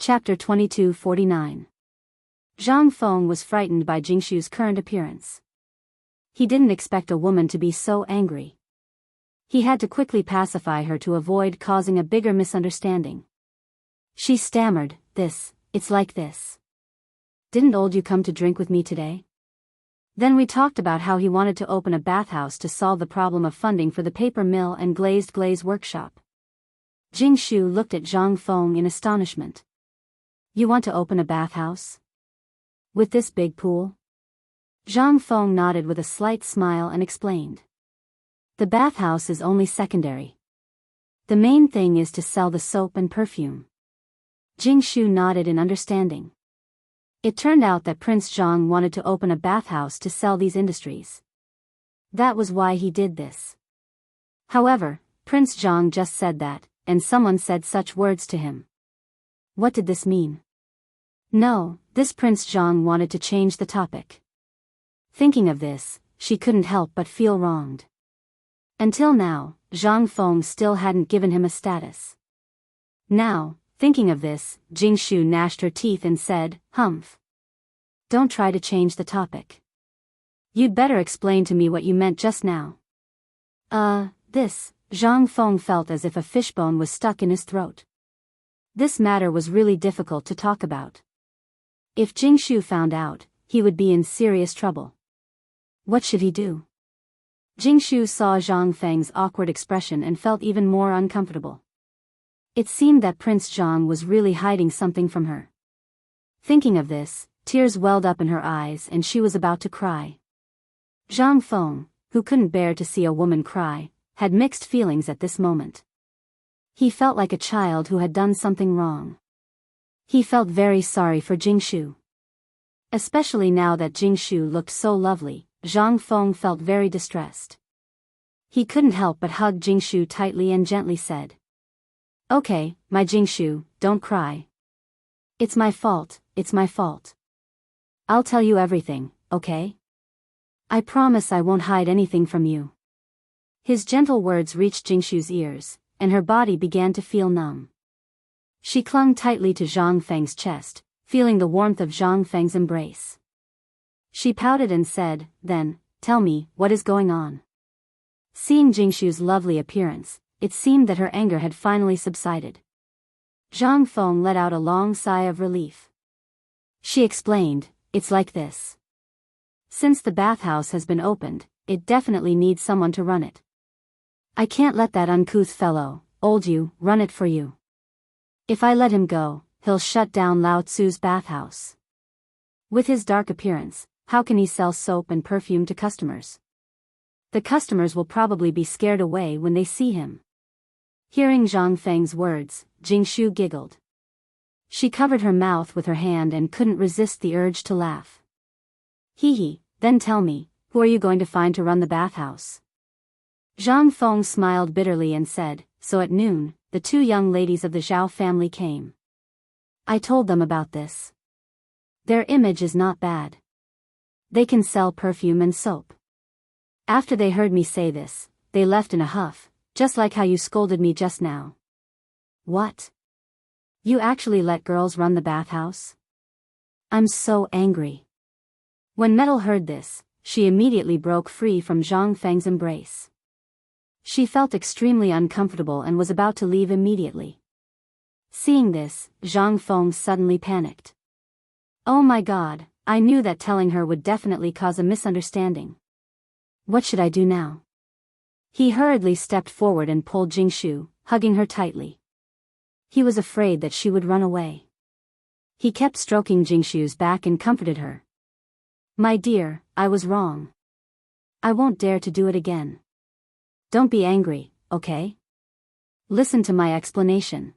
Chapter 2249. Zhang Feng was frightened by Jingshu's current appearance. He didn't expect a woman to be so angry. He had to quickly pacify her to avoid causing a bigger misunderstanding. She stammered, it's like this. Didn't old you come to drink with me today? Then we talked about how he wanted to open a bathhouse to solve the problem of funding for the paper mill and glazed glaze workshop. Jingshu looked at Zhang Feng in astonishment. You want to open a bathhouse? With this big pool? Zhang Feng nodded with a slight smile and explained. The bathhouse is only secondary. The main thing is to sell the soap and perfume. Jingshu nodded in understanding. It turned out that Prince Zhang wanted to open a bathhouse to sell these industries. That was why he did this. However, Prince Zhang just said that, and someone said such words to him. What did this mean? No, this Prince Zhang wanted to change the topic. Thinking of this, she couldn't help but feel wronged. Until now, Zhang Feng still hadn't given him a status. Now, thinking of this, Jingshu gnashed her teeth and said, Humph. Don't try to change the topic. You'd better explain to me what you meant just now. Zhang Feng felt as if a fishbone was stuck in his throat. This matter was really difficult to talk about. If Jingshu found out, he would be in serious trouble. What should he do? Jingshu saw Zhang Feng's awkward expression and felt even more uncomfortable. It seemed that Prince Zhang was really hiding something from her. Thinking of this, tears welled up in her eyes and she was about to cry. Zhang Feng, who couldn't bear to see a woman cry, had mixed feelings at this moment. He felt like a child who had done something wrong. He felt very sorry for Jingshu. Especially now that Jingshu looked so lovely, Zhang Feng felt very distressed. He couldn't help but hug Jingshu tightly and gently said, Okay, my Jingshu, don't cry. It's my fault. I'll tell you everything, okay? I promise I won't hide anything from you. His gentle words reached Jingshu's ears, and her body began to feel numb. She clung tightly to Zhang Feng's chest, feeling the warmth of Zhang Feng's embrace. She pouted and said, Then, tell me, what is going on? Seeing Jingshu's lovely appearance, it seemed that her anger had finally subsided. Zhang Feng let out a long sigh of relief. She explained, It's like this. Since the bathhouse has been opened, it definitely needs someone to run it. I can't let that uncouth fellow, old you, run it for you. If I let him go, he'll shut down Lao Tzu's bathhouse. With his dark appearance, how can he sell soap and perfume to customers? The customers will probably be scared away when they see him. Hearing Zhang Feng's words, Jingshu giggled. She covered her mouth with her hand and couldn't resist the urge to laugh. Hee, then tell me, who are you going to find to run the bathhouse? Zhang Feng smiled bitterly and said, So at noon, the two young ladies of the Zhao family came. I told them about this. Their image is not bad. They can sell perfume and soap. After they heard me say this, they left in a huff, just like how you scolded me just now. What? You actually let girls run the bathhouse? I'm so angry. When Metal heard this, she immediately broke free from Zhang Feng's embrace. She felt extremely uncomfortable and was about to leave immediately. Seeing this, Zhang Feng suddenly panicked. Oh my god, I knew that telling her would definitely cause a misunderstanding. What should I do now? He hurriedly stepped forward and pulled Jingshu, hugging her tightly. He was afraid that she would run away. He kept stroking Jingshu's back and comforted her. My dear, I was wrong. I won't dare to do it again. Don't be angry, okay? Listen to my explanation.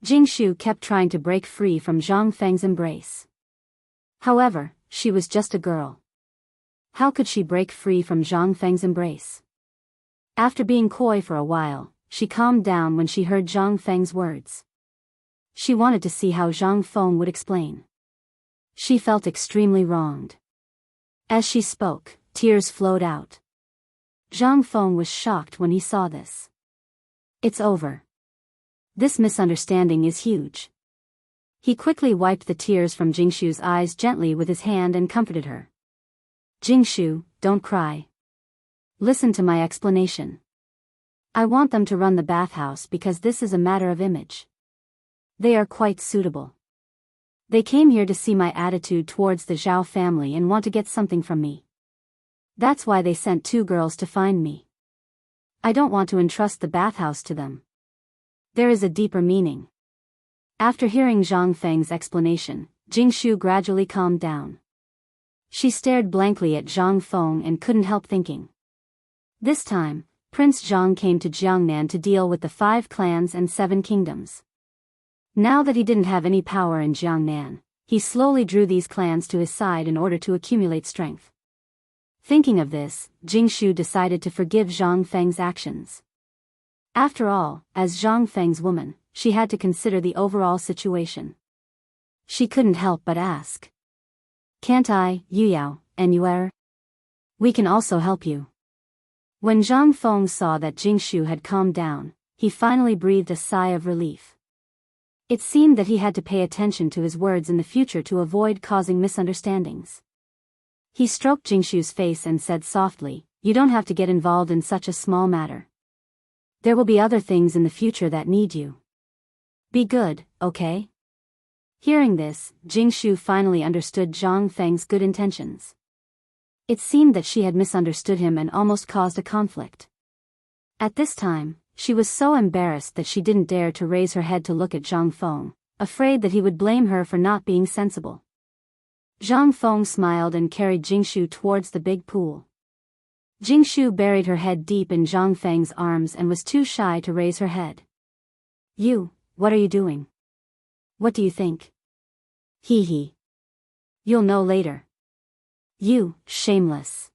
Jingshu kept trying to break free from Zhang Feng's embrace. However, she was just a girl. How could she break free from Zhang Feng's embrace? After being coy for a while, she calmed down when she heard Zhang Feng's words. She wanted to see how Zhang Feng would explain. She felt extremely wronged. As she spoke, tears flowed out. Zhang Feng was shocked when he saw this. It's over. This misunderstanding is huge. He quickly wiped the tears from Jingshu's eyes gently with his hand and comforted her. Jingshu, don't cry. Listen to my explanation. I want them to run the bathhouse because this is a matter of image. They are quite suitable. They came here to see my attitude towards the Zhao family and want to get something from me. That's why they sent 2 girls to find me. I don't want to entrust the bathhouse to them. There is a deeper meaning. After hearing Zhang Feng's explanation, Jingshu gradually calmed down. She stared blankly at Zhang Feng and couldn't help thinking. This time, Prince Zhang came to Jiangnan to deal with the 5 clans and 7 kingdoms. Now that he didn't have any power in Jiangnan, he slowly drew these clans to his side in order to accumulate strength. Thinking of this, Jingshu decided to forgive Zhang Feng's actions. After all, as Zhang Feng's woman, she had to consider the overall situation. She couldn't help but ask. Can't I, Yuyao, and Yuer? We can also help you. When Zhang Feng saw that Jingshu had calmed down, he finally breathed a sigh of relief. It seemed that he had to pay attention to his words in the future to avoid causing misunderstandings. He stroked Jingshu's face and said softly, "You don't have to get involved in such a small matter. There will be other things in the future that need you. Be good, okay?" Hearing this, Jingshu finally understood Zhang Feng's good intentions. It seemed that she had misunderstood him and almost caused a conflict. At this time, she was so embarrassed that she didn't dare to raise her head to look at Zhang Feng, afraid that he would blame her for not being sensible. Zhang Feng smiled and carried Jingshu towards the big pool. Jingshu buried her head deep in Zhang Feng's arms and was too shy to raise her head. "You, what are you doing? What do you think?" "Hee hee. You'll know later. You, shameless."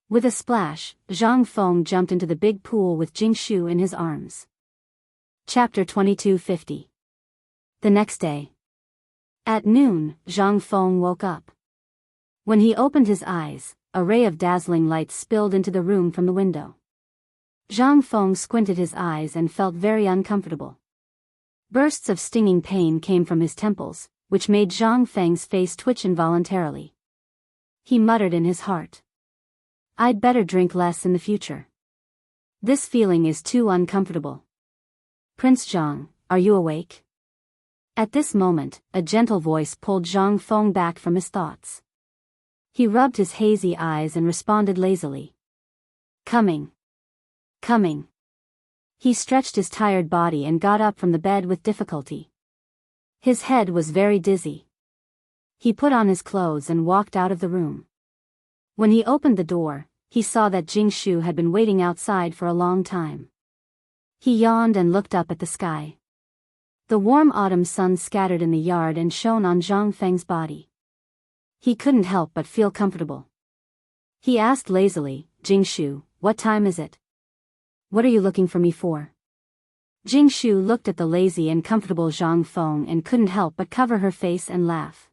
With a splash, Zhang Feng jumped into the big pool with Jingshu in his arms. Chapter 2250. The next day. At noon, Zhang Feng woke up. When he opened his eyes, a ray of dazzling light spilled into the room from the window. Zhang Feng squinted his eyes and felt very uncomfortable. Bursts of stinging pain came from his temples, which made Zhang Feng's face twitch involuntarily. He muttered in his heart. "I'd better drink less in the future. This feeling is too uncomfortable." "Prince Zhang, are you awake?" At this moment, a gentle voice pulled Zhang Feng back from his thoughts. He rubbed his hazy eyes and responded lazily. "Coming. Coming." He stretched his tired body and got up from the bed with difficulty. His head was very dizzy. He put on his clothes and walked out of the room. When he opened the door, he saw that Jingshu had been waiting outside for a long time. He yawned and looked up at the sky. The warm autumn sun scattered in the yard and shone on Zhang Feng's body. He couldn't help but feel comfortable. He asked lazily, "Jingshu, what time is it? What are you looking for me for?" Jingshu looked at the lazy and comfortable Zhang Feng and couldn't help but cover her face and laugh.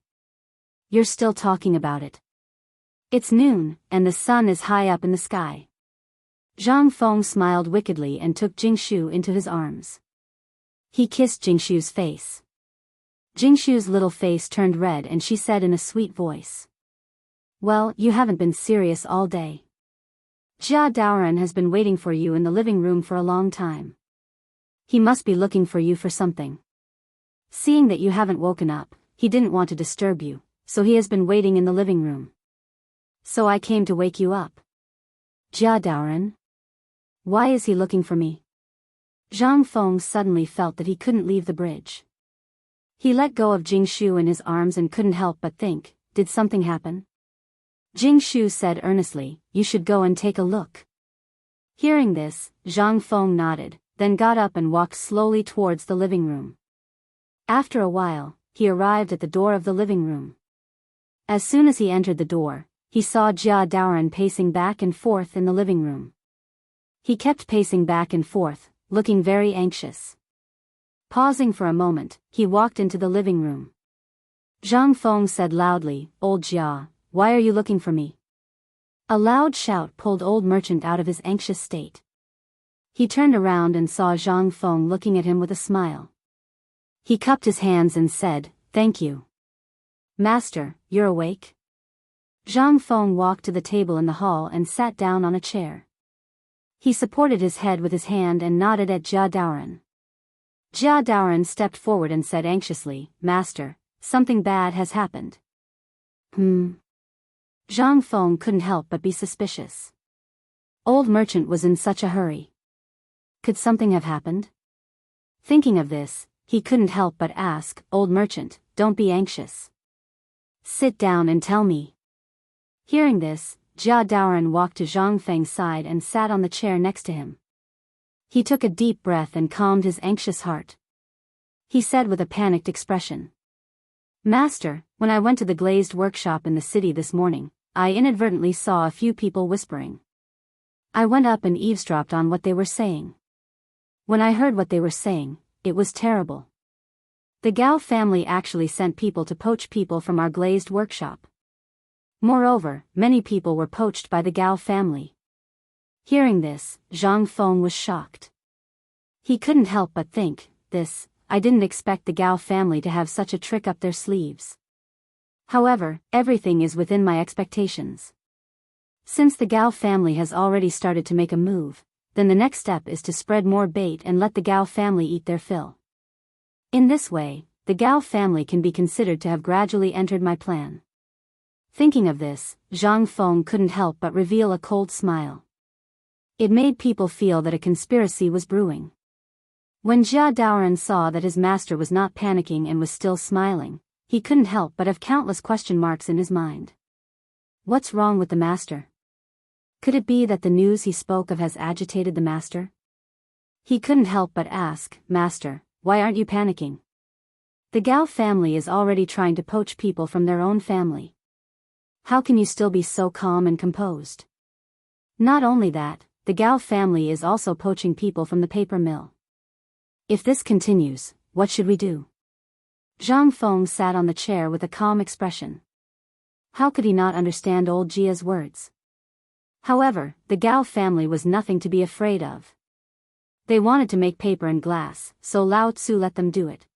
"You're still talking about it. It's noon, and the sun is high up in the sky." Zhang Feng smiled wickedly and took Jingshu into his arms. He kissed Jingshu's face. Jingshu's little face turned red and she said in a sweet voice, "Well, you haven't been serious all day. Jia Daoran has been waiting for you in the living room for a long time. He must be looking for you for something. Seeing that you haven't woken up, he didn't want to disturb you, so he has been waiting in the living room. So I came to wake you up." "Jia Daoran? Why is he looking for me?" Zhang Feng suddenly felt that he couldn't leave the bridge. He let go of Jingshu in his arms and couldn't help but think, did something happen? Jingshu said earnestly, "You should go and take a look." Hearing this, Zhang Feng nodded, then got up and walked slowly towards the living room. After a while, he arrived at the door of the living room. As soon as he entered the door, he saw Jia Daoran pacing back and forth in the living room. He kept pacing back and forth, looking very anxious. Pausing for a moment, he walked into the living room. Zhang Feng said loudly, "Old Jia, why are you looking for me?" A loud shout pulled old merchant out of his anxious state. He turned around and saw Zhang Feng looking at him with a smile. He cupped his hands and said, "Thank you. Master, you're awake?" Zhang Feng walked to the table in the hall and sat down on a chair. He supported his head with his hand and nodded at Jia Daoran. Jia Daoran stepped forward and said anxiously, "Master, something bad has happened." Zhang Feng couldn't help but be suspicious. Old merchant was in such a hurry. Could something have happened? Thinking of this, he couldn't help but ask, "Old merchant, don't be anxious. Sit down and tell me." Hearing this, Jia Daoran walked to Zhang Feng's side and sat on the chair next to him. He took a deep breath and calmed his anxious heart. He said with a panicked expression, "Master, when I went to the glazed workshop in the city this morning, I inadvertently saw a few people whispering. I went up and eavesdropped on what they were saying. When I heard what they were saying, it was terrible. The Gao family actually sent people to poach people from our glazed workshop. Moreover, many people were poached by the Gao family." Hearing this, Zhang Feng was shocked. He couldn't help but think, I didn't expect the Gao family to have such a trick up their sleeves. However, everything is within my expectations. Since the Gao family has already started to make a move, then the next step is to spread more bait and let the Gao family eat their fill. In this way, the Gao family can be considered to have gradually entered my plan. Thinking of this, Zhang Feng couldn't help but reveal a cold smile. It made people feel that a conspiracy was brewing. When Jia Daoran saw that his master was not panicking and was still smiling, he couldn't help but have countless question marks in his mind. What's wrong with the master? Could it be that the news he spoke of has agitated the master? He couldn't help but ask, "Master, why aren't you panicking? The Gao family is already trying to poach people from their own family. How can you still be so calm and composed? Not only that, the Gao family is also poaching people from the paper mill. If this continues, what should we do?" Zhang Feng sat on the chair with a calm expression. How could he not understand old Jia's words? However, the Gao family was nothing to be afraid of. They wanted to make paper and glass, so Lao Tzu let them do it.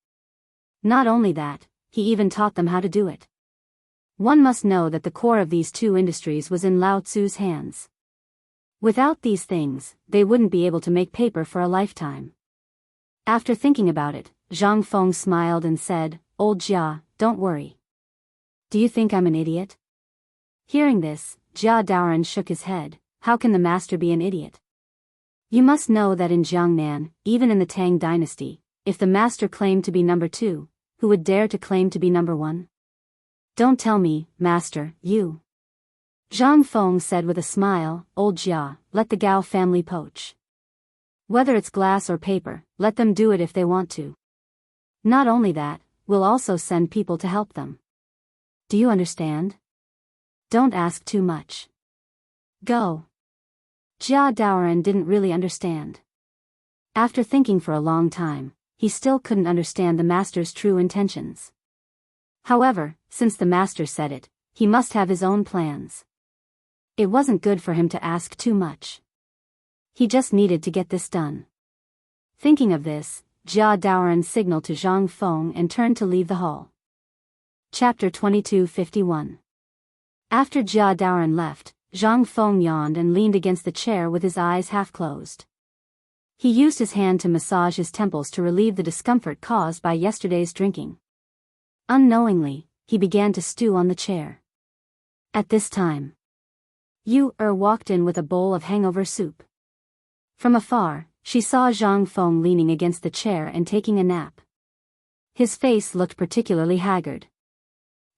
Not only that, he even taught them how to do it. One must know that the core of these two industries was in Lao Tzu's hands. Without these things, they wouldn't be able to make paper for a lifetime. After thinking about it, Zhang Feng smiled and said, "Old Jia, don't worry. Do you think I'm an idiot?" Hearing this, Jia Daoran shook his head. How can the master be an idiot? You must know that in Jiangnan, even in the Tang dynasty, if the master claimed to be number 2, who would dare to claim to be number 1? Don't tell me, master, you. Zhang Feng said with a smile, "Old Jia, let the Gao family poach. Whether it's glass or paper, let them do it if they want to. Not only that, we'll also send people to help them. Do you understand? Don't ask too much. Go." Jia Daoran didn't really understand. After thinking for a long time, he still couldn't understand the master's true intentions. However, since the master said it, he must have his own plans. It wasn't good for him to ask too much. He just needed to get this done. Thinking of this, Jia Daoran signaled to Zhang Feng and turned to leave the hall. Chapter 22:51. After Jia Daoran left, Zhang Feng yawned and leaned against the chair with his eyes half closed. He used his hand to massage his temples to relieve the discomfort caused by yesterday's drinking. Unknowingly, he began to stew on the chair. At this time, Yu walked in with a bowl of hangover soup. From afar, she saw Zhang Feng leaning against the chair and taking a nap. His face looked particularly haggard.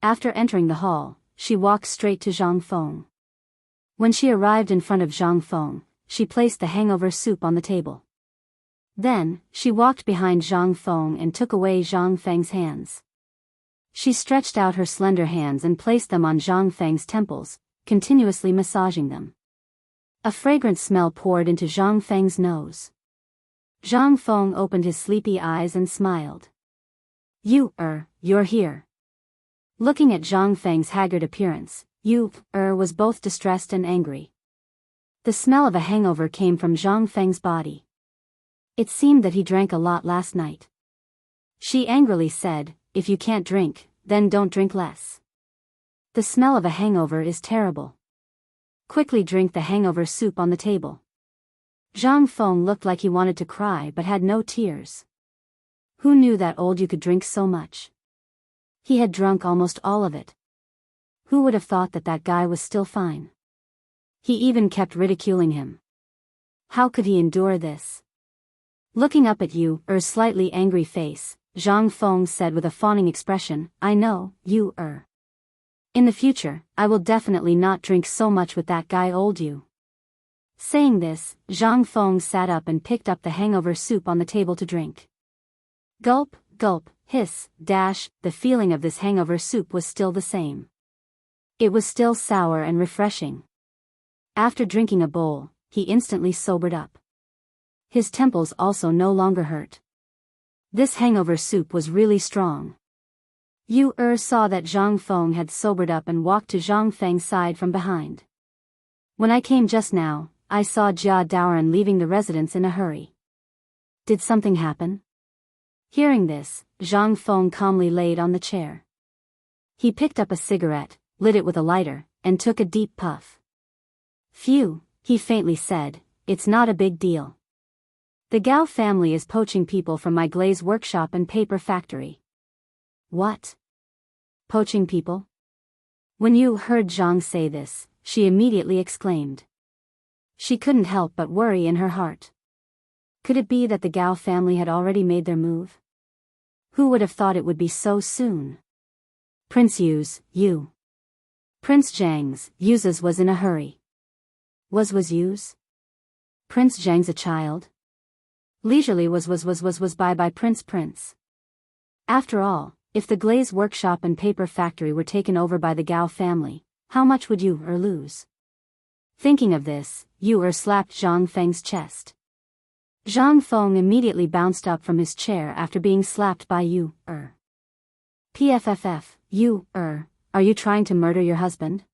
After entering the hall, she walked straight to Zhang Feng. When she arrived in front of Zhang Feng, she placed the hangover soup on the table. Then, she walked behind Zhang Feng and took away Zhang Feng's hands. She stretched out her slender hands and placed them on Zhang Feng's temples, continuously massaging them. A fragrant smell poured into Zhang Feng's nose. Zhang Feng opened his sleepy eyes and smiled. You're here." Looking at Zhang Feng's haggard appearance, was both distressed and angry. The smell of a hangover came from Zhang Feng's body. It seemed that he drank a lot last night. She angrily said, if you can't drink, then don't drink less. The smell of a hangover is terrible. Quickly drink the hangover soup on the table. Zhang Feng looked like he wanted to cry but had no tears. Who knew that old you could drink so much? He had drunk almost all of it. Who would have thought that that guy was still fine? He even kept ridiculing him. How could he endure this? Looking up at Yu's slightly angry face, Zhang Feng said with a fawning expression, I know, Yu. In the future, I will definitely not drink so much with that guy old Yu. Saying this, Zhang Feng sat up and picked up the hangover soup on the table to drink. Gulp, gulp, hiss, dash, the feeling of this hangover soup was still the same. It was still sour and refreshing. After drinking a bowl, he instantly sobered up. His temples also no longer hurt. This hangover soup was really strong. Yu saw that Zhang Feng had sobered up and walked to Zhang Feng's side from behind. When I came just now, I saw Jia Daoran leaving the residence in a hurry. Did something happen? Hearing this, Zhang Feng calmly laid on the chair. He picked up a cigarette, lit it with a lighter, and took a deep puff. Phew, he faintly said, it's not a big deal. The Gao family is poaching people from my glaze workshop and paper factory. What? Poaching people? When Yu heard Zhang say this, she immediately exclaimed. She couldn't help but worry in her heart. Could it be that the Gao family had already made their move? Who would have thought it would be so soon? Prince Yu. Prince Zhang's, Yu's was in a hurry. Was Yu's? Prince Zhang's a child? Leisurely was by Prince. After all, if the glaze workshop and paper factory were taken over by the Gao family, how much would Yu lose? Thinking of this, Yu slapped Zhang Feng's chest. Zhang Feng immediately bounced up from his chair after being slapped by Yu. Pfff, Yu, are you trying to murder your husband?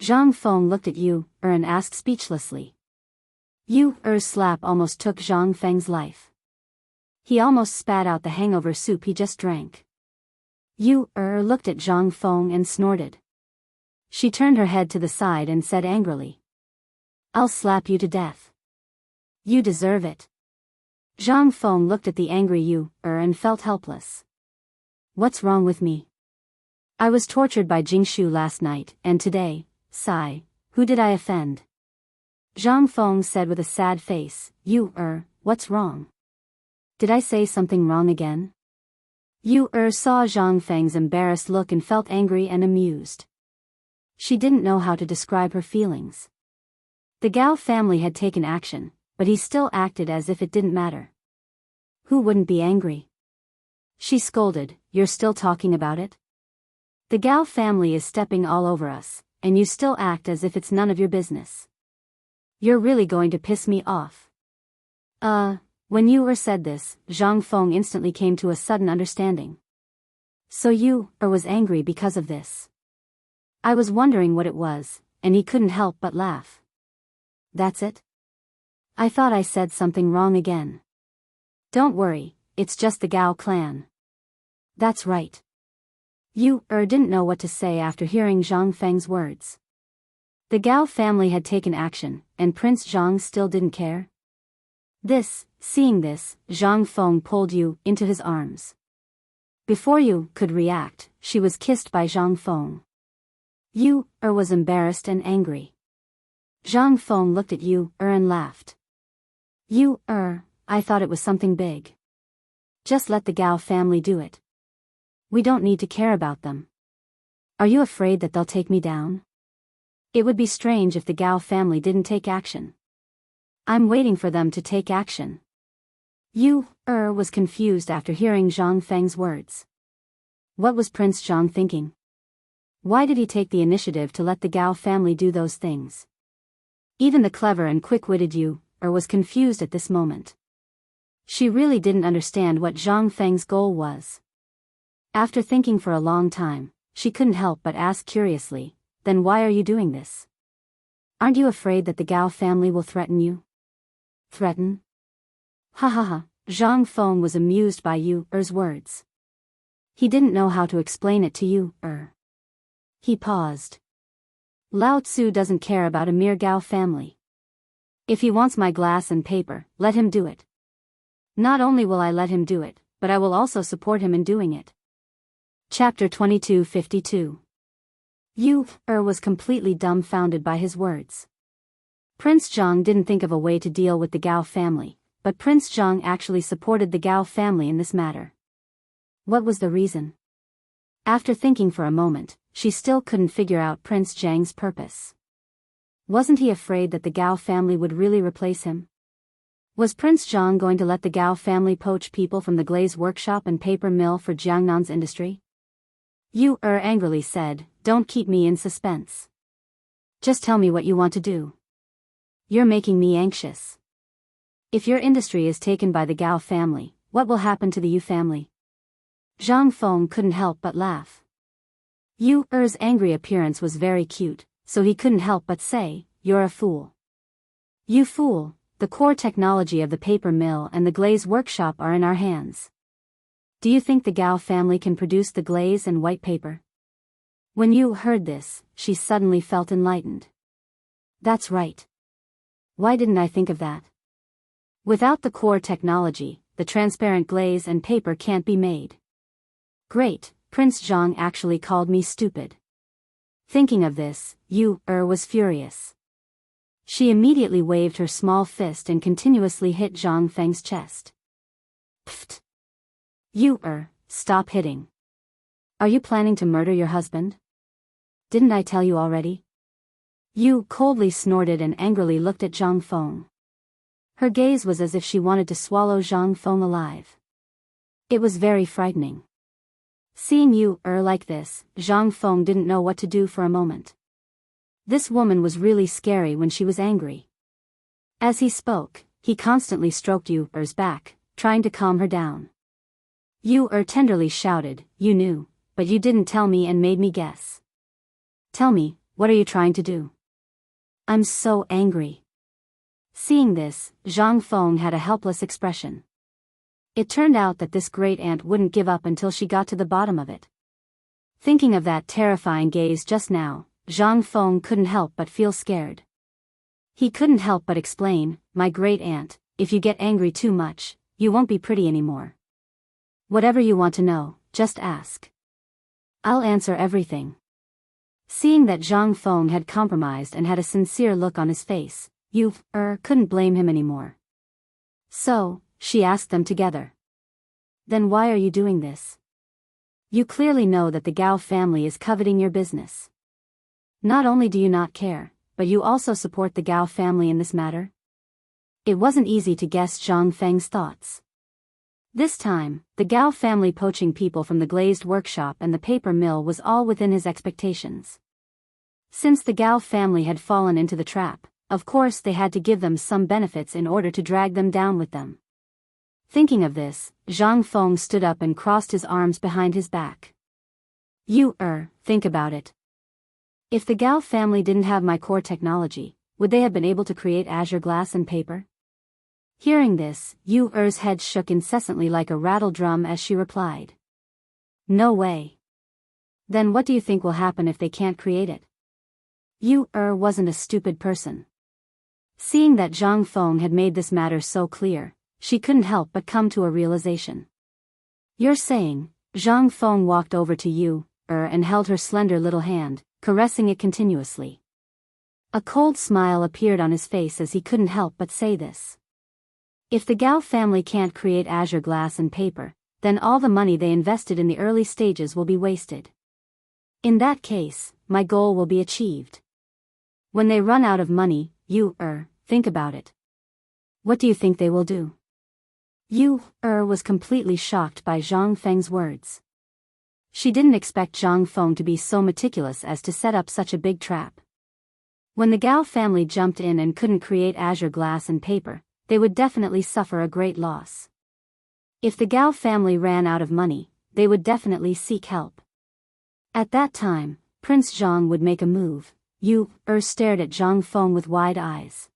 Zhang Feng looked at Yu and asked speechlessly. Yu's slap almost took Zhang Feng's life. He almost spat out the hangover soup he just drank. Yu looked at Zhang Feng and snorted. She turned her head to the side and said angrily. I'll slap you to death. You deserve it. Zhang Feng looked at the angry Yu and felt helpless. What's wrong with me? I was tortured by Jingshu last night, and today, sigh, who did I offend? Zhang Feng said with a sad face, Yu what's wrong? Did I say something wrong again? Yu saw Zhang Feng's embarrassed look and felt angry and amused. She didn't know how to describe her feelings. The Gao family had taken action, but he still acted as if it didn't matter. Who wouldn't be angry? She scolded, You're still talking about it? The Gao family is stepping all over us, and you still act as if it's none of your business. You're really going to piss me off. When Yu said this, Zhang Feng instantly came to a sudden understanding. So Yu was angry because of this. I was wondering what it was, and he couldn't help but laugh. That's it? I thought I said something wrong again. Don't worry, it's just the Gao clan. That's right. Yu didn't know what to say after hearing Zhang Feng's words. The Gao family had taken action, and Prince Zhang still didn't care. Seeing this, Zhang Feng pulled Yu into his arms. Before Yu could react, she was kissed by Zhang Feng. Yu was embarrassed and angry. Zhang Feng looked at Yu and laughed. Yu I thought it was something big. Just let the Gao family do it. We don't need to care about them. Are you afraid that they'll take me down? It would be strange if the Gao family didn't take action. I'm waiting for them to take action. Yu was confused after hearing Zhang Feng's words. What was Prince Zhang thinking? Why did he take the initiative to let the Gao family do those things? Even the clever and quick-witted Yu was confused at this moment. She really didn't understand what Zhang Feng's goal was. After thinking for a long time, she couldn't help but ask curiously, Then why are you doing this? Aren't you afraid that the Gao family will threaten you? Threaten? Ha ha ha, Zhang Feng was amused by Yu Er's words. He didn't know how to explain it to Yu Er. He paused. Lao Tzu doesn't care about a mere Gao family. If he wants my glass and paper, let him do it. Not only will I let him do it, but I will also support him in doing it. Chapter 2252. Yu Er was completely dumbfounded by his words. Prince Zhang didn't think of a way to deal with the Gao family, but Prince Zhang actually supported the Gao family in this matter. What was the reason? After thinking for a moment, she still couldn't figure out Prince Zhang's purpose. Wasn't he afraid that the Gao family would really replace him? Was Prince Zhang going to let the Gao family poach people from the glaze workshop and paper mill for Jiangnan's industry? Yu Er angrily said, "Don't keep me in suspense. Just tell me what you want to do. You're making me anxious. If your industry is taken by the Gao family, what will happen to the Yu family?" Zhang Feng couldn't help but laugh. Yu Er's angry appearance was very cute, so he couldn't help but say, "You're a fool. You fool, the core technology of the paper mill and the glaze workshop are in our hands. Do you think the Gao family can produce the glaze and white paper?" When Yu heard this, she suddenly felt enlightened. That's right. Why didn't I think of that? Without the core technology, the transparent glaze and paper can't be made. Great, Prince Zhang actually called me stupid. Thinking of this, Yu Er was furious. She immediately waved her small fist and continuously hit Zhang Feng's chest. Pfft! Yu Er, stop hitting. Are you planning to murder your husband? Didn't I tell you already? Yu coldly snorted and angrily looked at Zhang Feng. Her gaze was as if she wanted to swallow Zhang Feng alive. It was very frightening. Seeing Yu Er like this, Zhang Feng didn't know what to do for a moment. This woman was really scary when she was angry. As he spoke, he constantly stroked Yu Er's back, trying to calm her down. Yu Er tenderly shouted, "You knew, but you didn't tell me and made me guess. Tell me, what are you trying to do?" "I'm so angry." Seeing this, Zhang Feng had a helpless expression. It turned out that this great aunt wouldn't give up until she got to the bottom of it. Thinking of that terrifying gaze just now, Zhang Feng couldn't help but feel scared. He couldn't help but explain, "My great aunt, if you get angry too much, you won't be pretty anymore. Whatever you want to know, just ask. I'll answer everything." Seeing that Zhang Feng had compromised and had a sincere look on his face, Yu Er couldn't blame him anymore. So, she asked them together. "Then why are you doing this? You clearly know that the Gao family is coveting your business. Not only do you not care, but you also support the Gao family in this matter?" It wasn't easy to guess Zhang Feng's thoughts. This time, the Gao family poaching people from the glazed workshop and the paper mill was all within his expectations. Since the Gao family had fallen into the trap, of course they had to give them some benefits in order to drag them down with them. Thinking of this, Zhang Feng stood up and crossed his arms behind his back. "Yu Er, think about it. If the Gao family didn't have my core technology, would they have been able to create azure glass and paper?" Hearing this, Yu Er's head shook incessantly like a rattle drum as she replied. "No way. Then what do you think will happen if they can't create it?" Yu Er wasn't a stupid person. Seeing that Zhang Feng had made this matter so clear, she couldn't help but come to a realization. "You're saying..." Zhang Feng walked over to Yu Er and held her slender little hand, caressing it continuously. A cold smile appeared on his face as he couldn't help but say this. "If the Gao family can't create azure glass and paper, then all the money they invested in the early stages will be wasted. In that case, my goal will be achieved. When they run out of money, Yu Er, think about it. What do you think they will do?" Yu Er was completely shocked by Zhang Feng's words. She didn't expect Zhang Feng to be so meticulous as to set up such a big trap. When the Gao family jumped in and couldn't create azure glass and paper, they would definitely suffer a great loss. If the Gao family ran out of money, they would definitely seek help. At that time, Prince Zhang would make a move. Yu Er stared at Zhang Feng with wide eyes.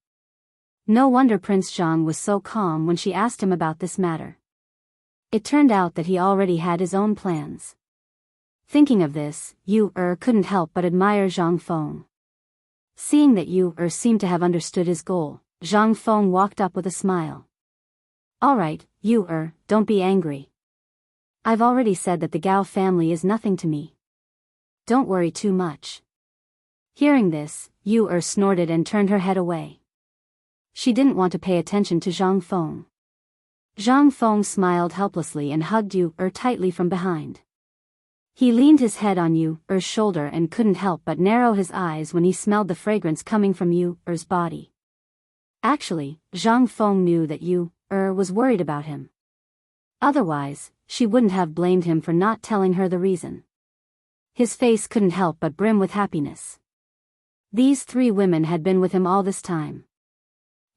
No wonder Prince Zhang was so calm when she asked him about this matter. It turned out that he already had his own plans. Thinking of this, Yu couldn't help but admire Zhang Feng. Seeing that Yu seemed to have understood his goal, Zhang Feng walked up with a smile. All right, Yu don't be angry. I've already said that the Gao family is nothing to me. Don't worry too much. Hearing this, Yu snorted and turned her head away. She didn't want to pay attention to Zhang Feng. Zhang Feng smiled helplessly and hugged Yu tightly from behind. He leaned his head on Yu's shoulder and couldn't help but narrow his eyes when he smelled the fragrance coming from Yu's body. Actually, Zhang Feng knew that Yu was worried about him. Otherwise, she wouldn't have blamed him for not telling her the reason. His face couldn't help but brim with happiness. These three women had been with him all this time.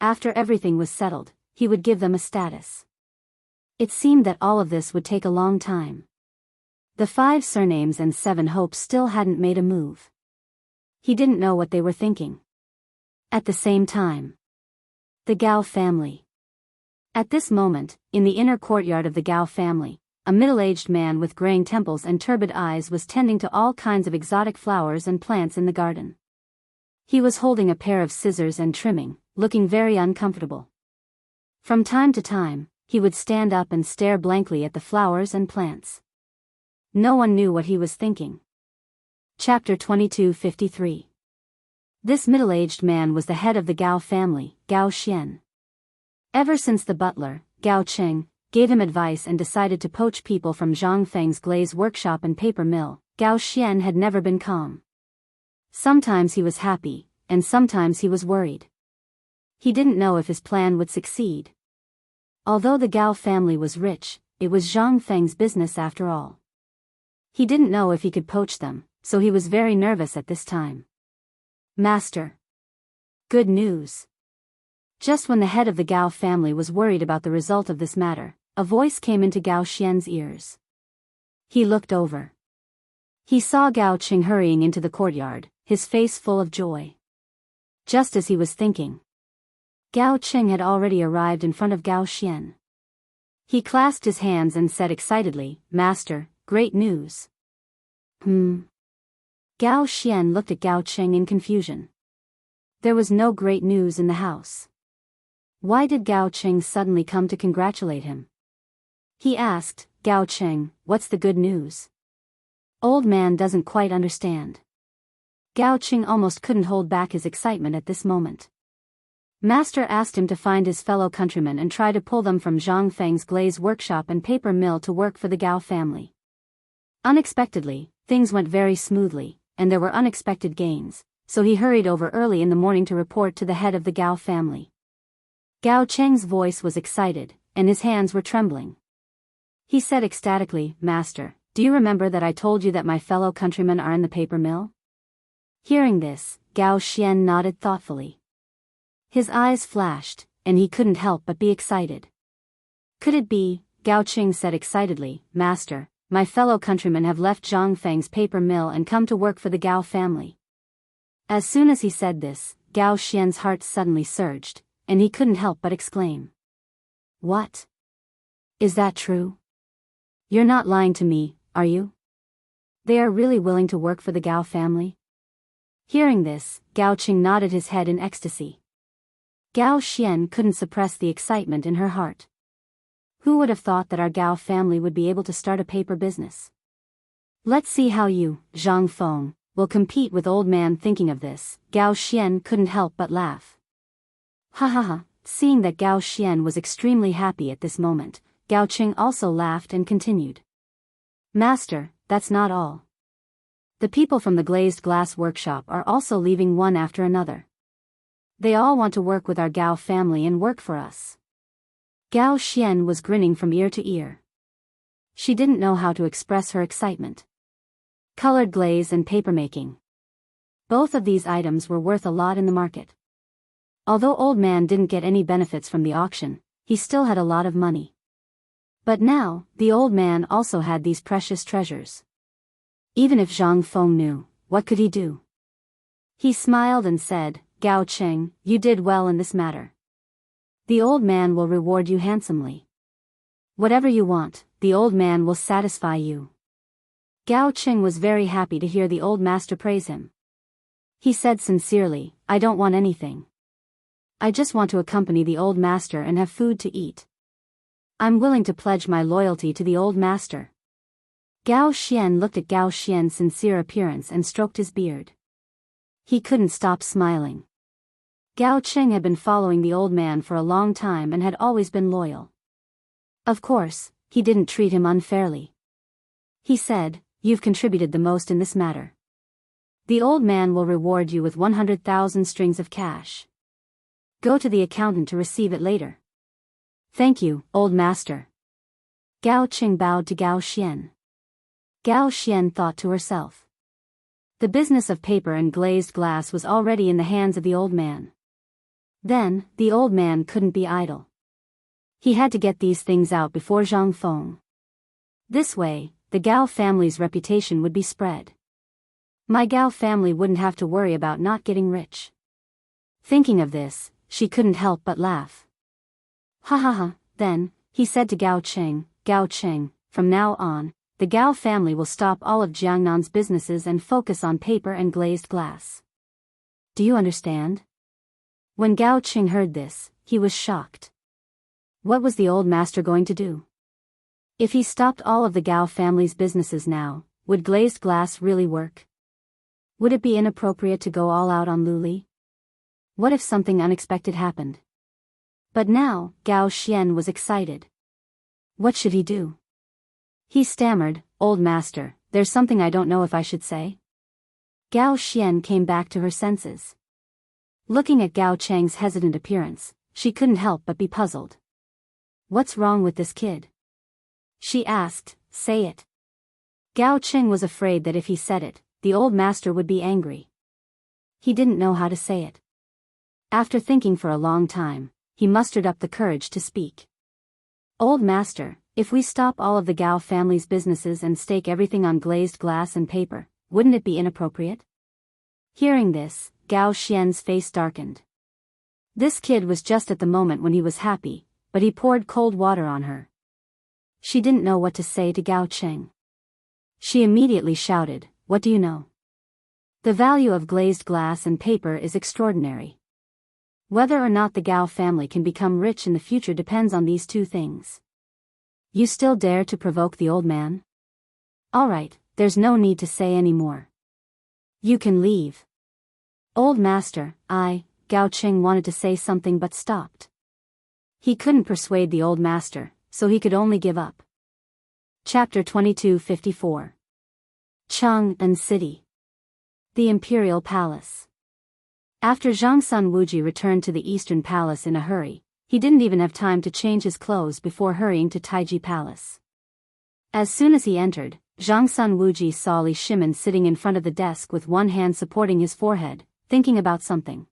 After everything was settled, he would give them a status. It seemed that all of this would take a long time. The 5 surnames and 7 hopes still hadn't made a move. He didn't know what they were thinking. At the same time, the Gao family. At this moment, in the inner courtyard of the Gao family, a middle-aged man with graying temples and turbid eyes was tending to all kinds of exotic flowers and plants in the garden. He was holding a pair of scissors and trimming, looking very uncomfortable. From time to time, he would stand up and stare blankly at the flowers and plants. No one knew what he was thinking. Chapter 2253. This middle-aged man was the head of the Gao family, Gao Xian. Ever since the butler, Gao Cheng, gave him advice and decided to poach people from Zhang Feng's glaze workshop and paper mill, Gao Xian had never been calm. Sometimes he was happy, and sometimes he was worried. He didn't know if his plan would succeed. Although the Gao family was rich, it was Zhang Feng's business after all. He didn't know if he could poach them, so he was very nervous at this time. Master. Good news. Just when the head of the Gao family was worried about the result of this matter, a voice came into Gao Xian's ears. He looked over. He saw Gao Cheng hurrying into the courtyard, his face full of joy. Just as he was thinking, Gao Cheng had already arrived in front of Gao Xian. He clasped his hands and said excitedly, "Master, great news." Gao Xian looked at Gao Cheng in confusion. There was no great news in the house. Why did Gao Cheng suddenly come to congratulate him? He asked, "Gao Cheng, what's the good news?" Old man doesn't quite understand. Gao Cheng almost couldn't hold back his excitement at this moment. Master asked him to find his fellow countrymen and try to pull them from Zhang Feng's glaze workshop and paper mill to work for the Gao family. Unexpectedly, things went very smoothly, and there were unexpected gains, so he hurried over early in the morning to report to the head of the Gao family. Gao Cheng's voice was excited, and his hands were trembling. He said ecstatically, "Master, do you remember that I told you that my fellow countrymen are in the paper mill?" Hearing this, Gao Xian nodded thoughtfully. His eyes flashed, and he couldn't help but be excited. Could it be? Gao Cheng said excitedly, "Master, my fellow countrymen have left Zhang Feng's paper mill and come to work for the Gao family." As soon as he said this, Gao Xian's heart suddenly surged, and he couldn't help but exclaim. "What? Is that true? You're not lying to me, are you? They are really willing to work for the Gao family?" Hearing this, Gao Cheng nodded his head in ecstasy. Gao Xian couldn't suppress the excitement in her heart. Who would have thought that our Gao family would be able to start a paper business? Let's see how you, Zhang Feng, will compete with old man. Thinking of this, Gao Xian couldn't help but laugh. Ha ha ha. Seeing that Gao Xian was extremely happy at this moment, Gao Cheng also laughed and continued. "Master, that's not all. The people from the glazed glass workshop are also leaving one after another. They all want to work with our Gao family and work for us." Gao Xian was grinning from ear to ear. She didn't know how to express her excitement. Colored glaze and papermaking. Both of these items were worth a lot in the market. Although old man didn't get any benefits from the auction, he still had a lot of money. But now, the old man also had these precious treasures. Even if Zhang Feng knew, what could he do? He smiled and said, "Gao Cheng, you did well in this matter. The old man will reward you handsomely. Whatever you want, the old man will satisfy you. Gao Qing was very happy to hear the old master praise him. He said sincerely, I don't want anything. I just want to accompany the old master and have food to eat. I'm willing to pledge my loyalty to the old master. Gao Xian looked at Gao Xian's sincere appearance and stroked his beard. He couldn't stop smiling. Gao Qing had been following the old man for a long time and had always been loyal. Of course, he didn't treat him unfairly. He said, You've contributed the most in this matter. The old man will reward you with 100,000 strings of cash. Go to the accountant to receive it later. Thank you, old master. Gao Qing bowed to Gao Xian. Gao Xian thought to herself. The business of paper and glazed glass was already in the hands of the old man. Then, the old man couldn't be idle. He had to get these things out before Zhang Feng. This way, the Gao family's reputation would be spread. My Gao family wouldn't have to worry about not getting rich. Thinking of this, she couldn't help but laugh. Ha ha ha, then, he said to Gao Qing, from now on, the Gao family will stop all of Jiangnan's businesses and focus on paper and glazed glass. Do you understand? When Gao Qing heard this, he was shocked. What was the old master going to do? If he stopped all of the Gao family's businesses now, would glazed glass really work? Would it be inappropriate to go all out on Luli? What if something unexpected happened? But now, Gao Xian was excited. What should he do? He stammered, Old master, there's something I don't know if I should say. Gao Xian came back to her senses. Looking at Gao Cheng's hesitant appearance, she couldn't help but be puzzled. What's wrong with this kid? She asked, say it. Gao Cheng was afraid that if he said it, the old master would be angry. He didn't know how to say it. After thinking for a long time, he mustered up the courage to speak. Old master, if we stop all of the Gao family's businesses and stake everything on glazed glass and paper, wouldn't it be inappropriate? Hearing this, Gao Xian's face darkened. This kid was just at the moment when he was happy, but he poured cold water on her. She didn't know what to say to Gao Cheng. She immediately shouted, What do you know? The value of glazed glass and paper is extraordinary. Whether or not the Gao family can become rich in the future depends on these two things. You still dare to provoke the old man? All right, there's no need to say any more. You can leave. Old master, Gao Cheng wanted to say something but stopped. He couldn't persuade the old master, so he could only give up. Chapter 2254. Chang'an City. The Imperial Palace. After Zhangsun Wuji returned to the Eastern Palace in a hurry, he didn't even have time to change his clothes before hurrying to Taiji Palace. As soon as he entered, Zhangsun Wuji saw Li Shimin sitting in front of the desk with one hand supporting his forehead, thinking about something.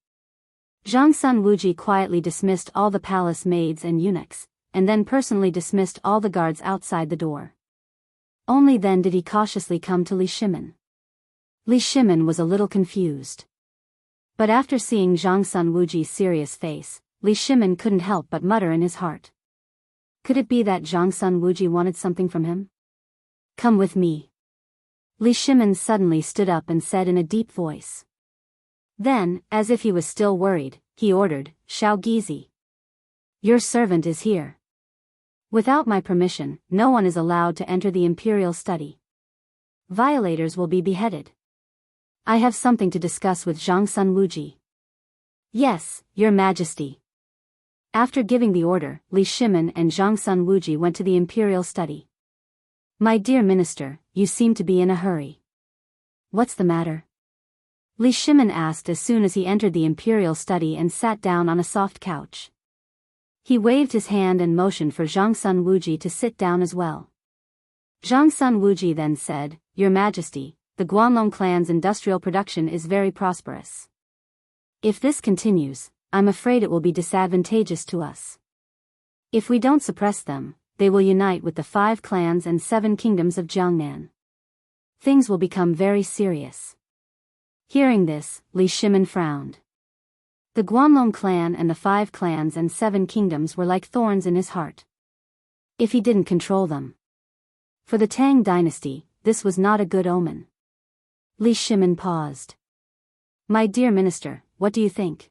Zhangsun Wuji quietly dismissed all the palace maids and eunuchs, and then personally dismissed all the guards outside the door. Only then did he cautiously come to Li Shimin. Li Shimin was a little confused. But after seeing Zhangsun Wuji's serious face, Li Shimin couldn't help but mutter in his heart. Could it be that Zhangsun Wuji wanted something from him? Come with me. Li Shimin suddenly stood up and said in a deep voice. Then, as if he was still worried, he ordered, Xiao Gizi. Your servant is here. Without my permission, no one is allowed to enter the imperial study. Violators will be beheaded. I have something to discuss with Zhangsun Wuji. Yes, Your Majesty. After giving the order, Li Shimin and Zhangsun Wuji went to the imperial study. My dear minister, you seem to be in a hurry. What's the matter? Li Shimin asked as soon as he entered the imperial study and sat down on a soft couch. He waved his hand and motioned for Zhangsun Wuji to sit down as well. Zhangsun Wuji then said, Your Majesty, the Guanlong clan's industrial production is very prosperous. If this continues, I'm afraid it will be disadvantageous to us. If we don't suppress them, they will unite with the 5 clans and 7 kingdoms of Jiangnan. Things will become very serious. Hearing this, Li Shimin frowned. The Guanlong clan and the 5 clans and 7 kingdoms were like thorns in his heart. If he didn't control them. For the Tang dynasty, this was not a good omen. Li Shimin paused. My dear minister, what do you think?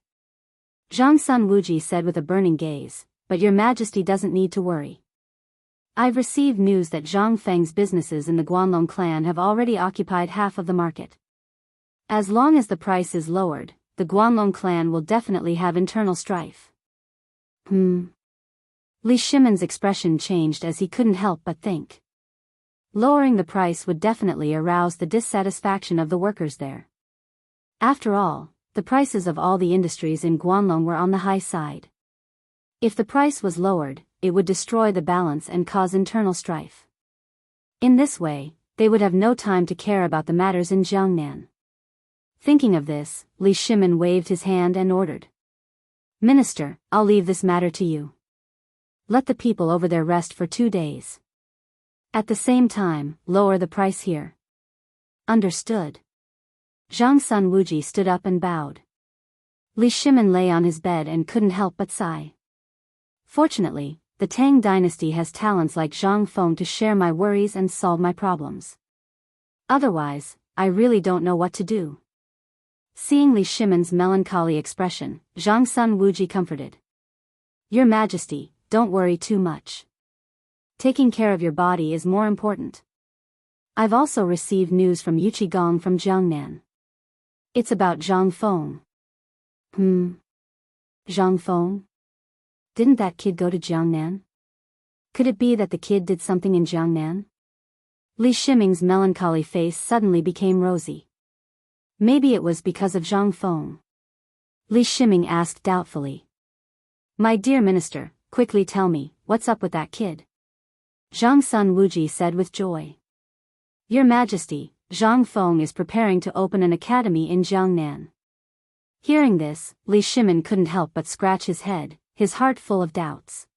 Zhang Sun Wuji said with a burning gaze, but your majesty doesn't need to worry. I've received news that Zhang Feng's businesses in the Guanlong clan have already occupied half of the market. As long as the price is lowered, the Guanlong clan will definitely have internal strife. Li Shimin's expression changed as he couldn't help but think. Lowering the price would definitely arouse the dissatisfaction of the workers there. After all, the prices of all the industries in Guanlong were on the high side. If the price was lowered, it would destroy the balance and cause internal strife. In this way, they would have no time to care about the matters in Jiangnan. Thinking of this, Li Shimin waved his hand and ordered. Minister, I'll leave this matter to you. Let the people over there rest for 2 days. At the same time, lower the price here. Understood. Zhang Sun Wuji stood up and bowed. Li Shimin lay on his bed and couldn't help but sigh. Fortunately, the Tang dynasty has talents like Zhang Feng to share my worries and solve my problems. Otherwise, I really don't know what to do. Seeing Li Shimin's melancholy expression, Zhang Sun Wuji comforted. Your Majesty, don't worry too much. Taking care of your body is more important. I've also received news from Yuqi Gong from Jiangnan. It's about Zhang Feng. Zhang Feng? Didn't that kid go to Jiangnan? Could it be that the kid did something in Jiangnan? Li Shimin's melancholy face suddenly became rosy. Maybe it was because of Zhang Feng. Li Shimin asked doubtfully. My dear minister, quickly tell me, what's up with that kid? Zhang Sun Wuji said with joy. Your Majesty, Zhang Feng is preparing to open an academy in Jiangnan. Hearing this, Li Shimin couldn't help but scratch his head, his heart full of doubts.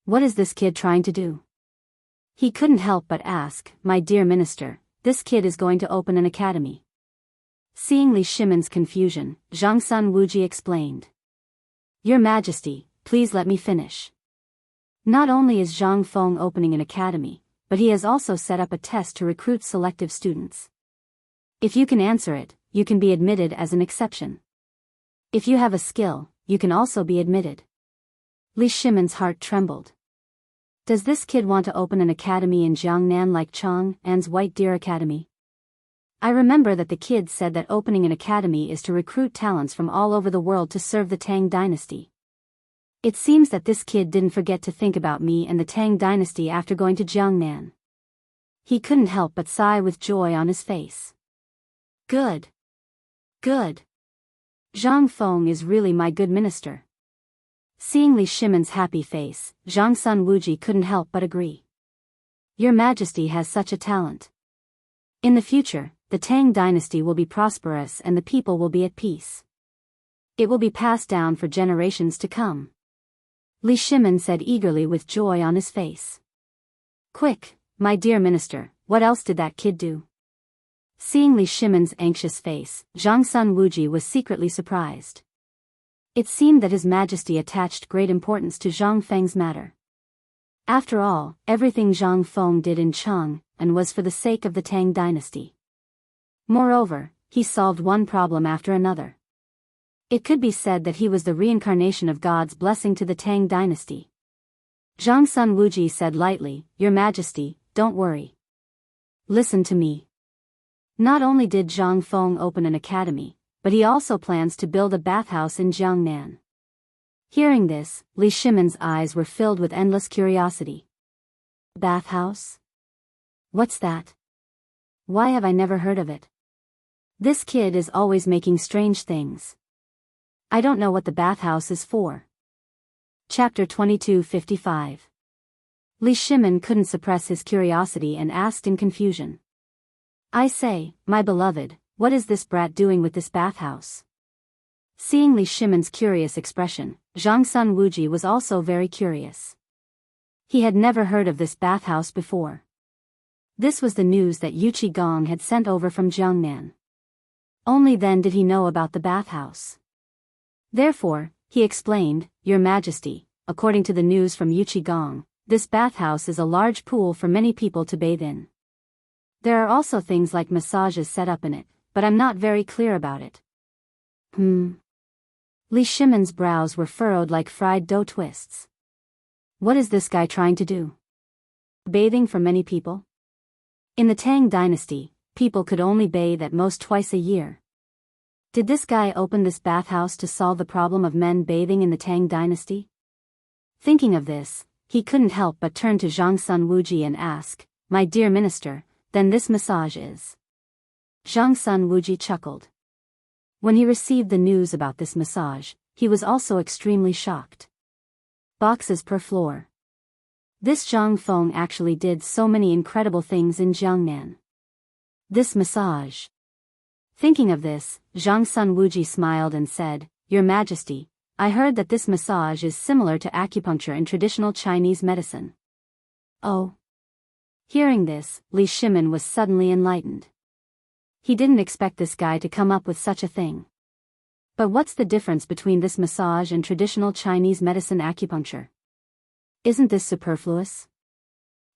What is this kid trying to do? He couldn't help but ask, my dear minister, this kid is going to open an academy. Seeing Li Shimin's confusion, Zhang Sun Wuji explained. Your Majesty, please let me finish. Not only is Zhang Feng opening an academy, but he has also set up a test to recruit selective students. If you can answer it, you can be admitted as an exception. If you have a skill, you can also be admitted. Li Shimin's heart trembled. Does this kid want to open an academy in Jiangnan like Chang An's White Deer Academy? I remember that the kid said that opening an academy is to recruit talents from all over the world to serve the Tang dynasty. It seems that this kid didn't forget to think about me and the Tang dynasty after going to Jiangnan. He couldn't help but sigh with joy on his face. Good. Good. Zhang Feng is really my good minister. Seeing Li Shimin's happy face, Zhang Sun Wuji couldn't help but agree. Your Majesty has such a talent. In the future, the Tang dynasty will be prosperous and the people will be at peace. It will be passed down for generations to come. Li Shimin said eagerly with joy on his face. Quick, my dear minister, what else did that kid do? Seeing Li Shimin's anxious face, Zhang Sun Wuji was secretly surprised. It seemed that His Majesty attached great importance to Zhang Feng's matter. After all, everything Zhang Feng did in Chang and was for the sake of the Tang dynasty. Moreover, he solved one problem after another. It could be said that he was the reincarnation of God's blessing to the Tang dynasty. Zhang Sun Wuji said lightly, Your Majesty, don't worry. Listen to me. Not only did Zhang Feng open an academy, but he also plans to build a bathhouse in Jiangnan. Hearing this, Li Shimin's eyes were filled with endless curiosity. Bathhouse? What's that? Why have I never heard of it? This kid is always making strange things. I don't know what the bathhouse is for. Chapter 2255. Li Shimin couldn't suppress his curiosity and asked in confusion. I say, my beloved, what is this brat doing with this bathhouse? Seeing Li Shimin's curious expression, Zhang Sun Wuji was also very curious. He had never heard of this bathhouse before. This was the news that Yuqi Gong had sent over from Jiangnan. Only then did he know about the bathhouse. Therefore, he explained, Your Majesty, according to the news from Yuqigong, this bathhouse is a large pool for many people to bathe in. There are also things like massages set up in it, but I'm not very clear about it. Li Shimon's brows were furrowed like fried dough twists. What is this guy trying to do? Bathing for many people? In the Tang dynasty, people could only bathe at most twice a year. Did this guy open this bathhouse to solve the problem of men bathing in the Tang dynasty? Thinking of this, he couldn't help but turn to Zhang Sun Wuji and ask, My dear minister, then this massage is? Zhang Sun Wuji chuckled. When he received the news about this massage, he was also extremely shocked. Boxes per floor. This Zhang Feng actually did so many incredible things in Jiangnan. This massage. Thinking of this, Zhang Sun Wuji smiled and said, Your Majesty, I heard that this massage is similar to acupuncture in traditional Chinese medicine. Oh. Hearing this, Li Shimon was suddenly enlightened. He didn't expect this guy to come up with such a thing. But what's the difference between this massage and traditional Chinese medicine acupuncture? Isn't this superfluous?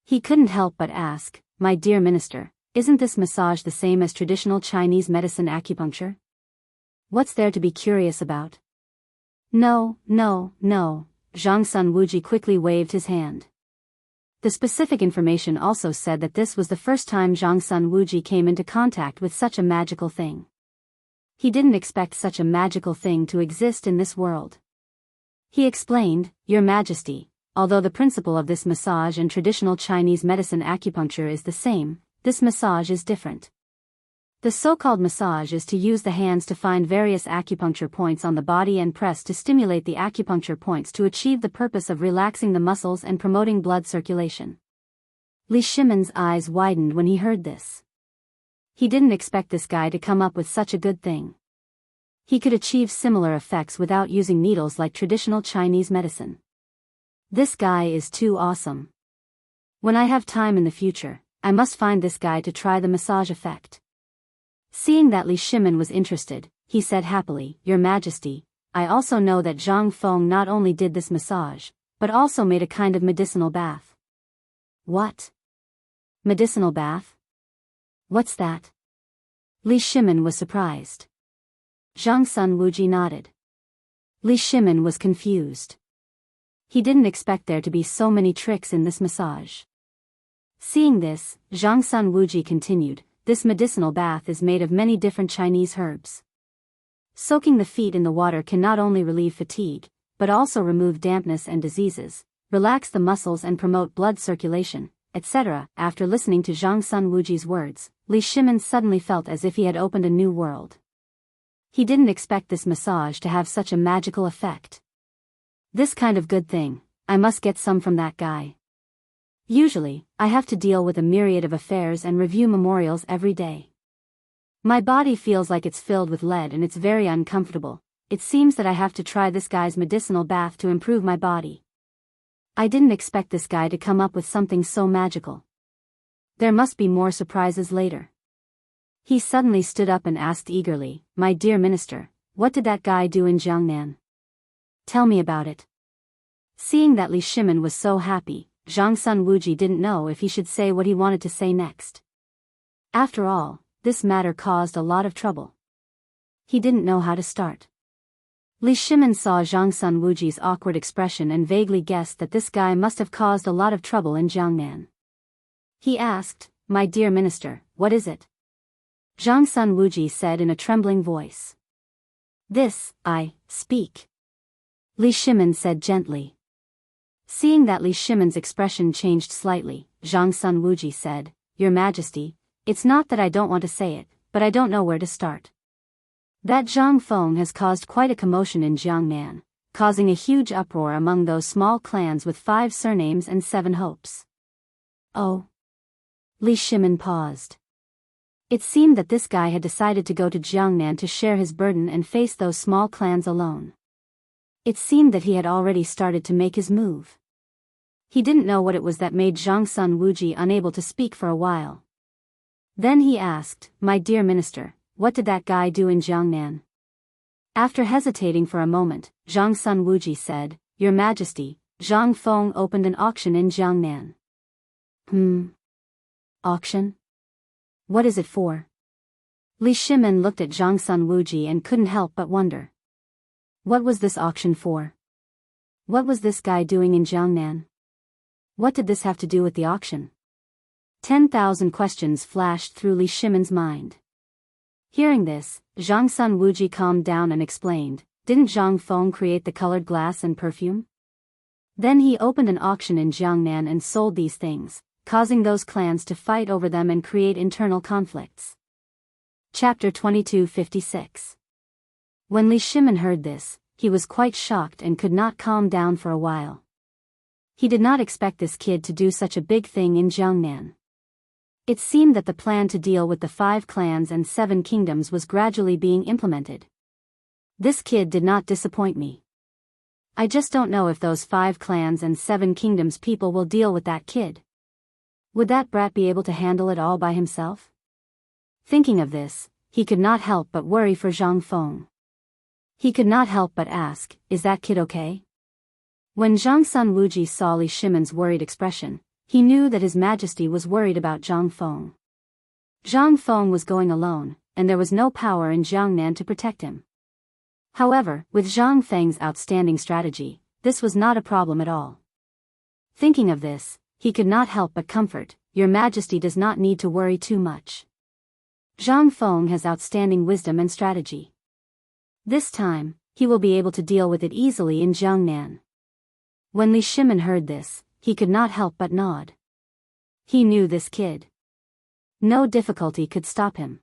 He couldn't help but ask, My dear minister, isn't this massage the same as traditional Chinese medicine acupuncture? What's there to be curious about? No, Zhang Sun Wuji quickly waved his hand. The specific information also said that this was the first time Zhang Sun Wuji came into contact with such a magical thing. He didn't expect such a magical thing to exist in this world. He explained, Your Majesty, although the principle of this massage and traditional Chinese medicine acupuncture is the same, this massage is different. The so-called massage is to use the hands to find various acupuncture points on the body and press to stimulate the acupuncture points to achieve the purpose of relaxing the muscles and promoting blood circulation. Li Shimon's eyes widened when he heard this. He didn't expect this guy to come up with such a good thing. He could achieve similar effects without using needles like traditional Chinese medicine. This guy is too awesome. When I have time in the future, I must find this guy to try the massage effect. Seeing that Li Shimon was interested, he said happily, Your Majesty, I also know that Zhang Feng not only did this massage, but also made a kind of medicinal bath. What? Medicinal bath? What's that? Li Shimon was surprised. Zhang Sun Wuji nodded. Li Shimon was confused. He didn't expect there to be so many tricks in this massage. Seeing this, Zhang Sun Wuji continued, This medicinal bath is made of many different Chinese herbs. Soaking the feet in the water can not only relieve fatigue, but also remove dampness and diseases, relax the muscles and promote blood circulation, etc. After listening to Zhang Sun Wuji's words, Li Shimon suddenly felt as if he had opened a new world. He didn't expect this massage to have such a magical effect. This kind of good thing, I must get some from that guy. Usually, I have to deal with a myriad of affairs and review memorials every day. My body feels like it's filled with lead and it's very uncomfortable. It seems that I have to try this guy's medicinal bath to improve my body. I didn't expect this guy to come up with something so magical. There must be more surprises later. He suddenly stood up and asked eagerly, My dear minister, what did that guy do in Jiangnan? Tell me about it. Seeing that Li Shimon was so happy, Zhang Sun Wuji didn't know if he should say what he wanted to say next. After all, this matter caused a lot of trouble. He didn't know how to start. Li Shimon saw Zhang Sun Wuji's awkward expression and vaguely guessed that this guy must have caused a lot of trouble in Jiangnan. He asked, My dear minister, what is it? Zhang Sun Wuji said in a trembling voice. This, I speak. Li Shimon said gently. Seeing that Li Shimon's expression changed slightly, Zhang Sun Wuji said, Your Majesty, it's not that I don't want to say it, but I don't know where to start. That Zhang Feng has caused quite a commotion in Jiangnan, causing a huge uproar among those small clans with 5 surnames and 7 hopes. Oh. Li Shimon paused. It seemed that this guy had decided to go to Jiangnan to share his burden and face those small clans alone. It seemed that he had already started to make his move. He didn't know what it was that made Zhang Sun Wuji unable to speak for a while. Then he asked, My dear minister, what did that guy do in Jiangnan? After hesitating for a moment, Zhang Sun Wuji said, Your Majesty, Zhang Feng opened an auction in Jiangnan. Auction? What is it for? Li Shimin looked at Zhang Sun Wuji and couldn't help but wonder. What was this auction for? What was this guy doing in Jiangnan? What did this have to do with the auction? 10,000 questions flashed through Li Shimin's mind. Hearing this, Zhang Sun Wuji calmed down and explained, Didn't Zhang Feng create the colored glass and perfume? Then he opened an auction in Jiangnan and sold these things, causing those clans to fight over them and create internal conflicts. Chapter 2256. When Li Shimin heard this, he was quite shocked and could not calm down for a while. He did not expect this kid to do such a big thing in Jiangnan. It seemed that the plan to deal with the 5 clans and 7 kingdoms was gradually being implemented. This kid did not disappoint me. I just don't know if those 5 clans and 7 kingdoms people will deal with that kid. Would that brat be able to handle it all by himself? Thinking of this, he could not help but worry for Zhang Feng. He could not help but ask, Is that kid okay? When Zhang Sun Wuji saw Li Shimin's worried expression, he knew that His Majesty was worried about Zhang Feng. Zhang Feng was going alone, and there was no power in Jiangnan to protect him. However, with Zhang Feng's outstanding strategy, this was not a problem at all. Thinking of this, he could not help but comfort, Your Majesty does not need to worry too much. Zhang Feng has outstanding wisdom and strategy. This time, he will be able to deal with it easily in Jiangnan. When Li Shimin heard this, he could not help but nod. He knew this kid. No difficulty could stop him.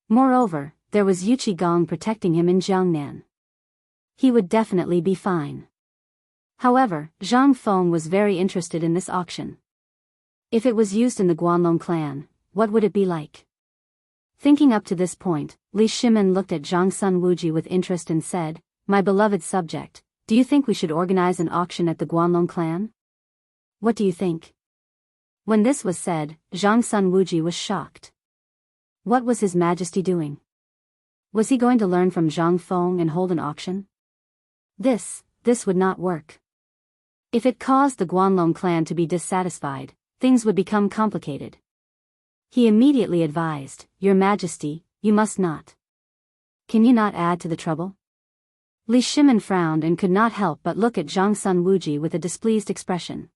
Moreover, there was Yuqi Gong protecting him in Jiangnan. He would definitely be fine. However, Zhang Feng was very interested in this auction. If it was used in the Guanlong clan, what would it be like? Thinking up to this point, Li Shimin looked at Zhang Sun Wuji with interest and said, My beloved subject, do you think we should organize an auction at the Guanlong clan? What do you think? When this was said, Zhang Sun Wuji was shocked. What was His Majesty doing? Was he going to learn from Zhang Feng and hold an auction? This would not work. If it caused the Guanlong clan to be dissatisfied, things would become complicated. He immediately advised, Your Majesty, you must not. Can you not add to the trouble? Li Shimin frowned and could not help but look at Zhang Sun Wuji with a displeased expression.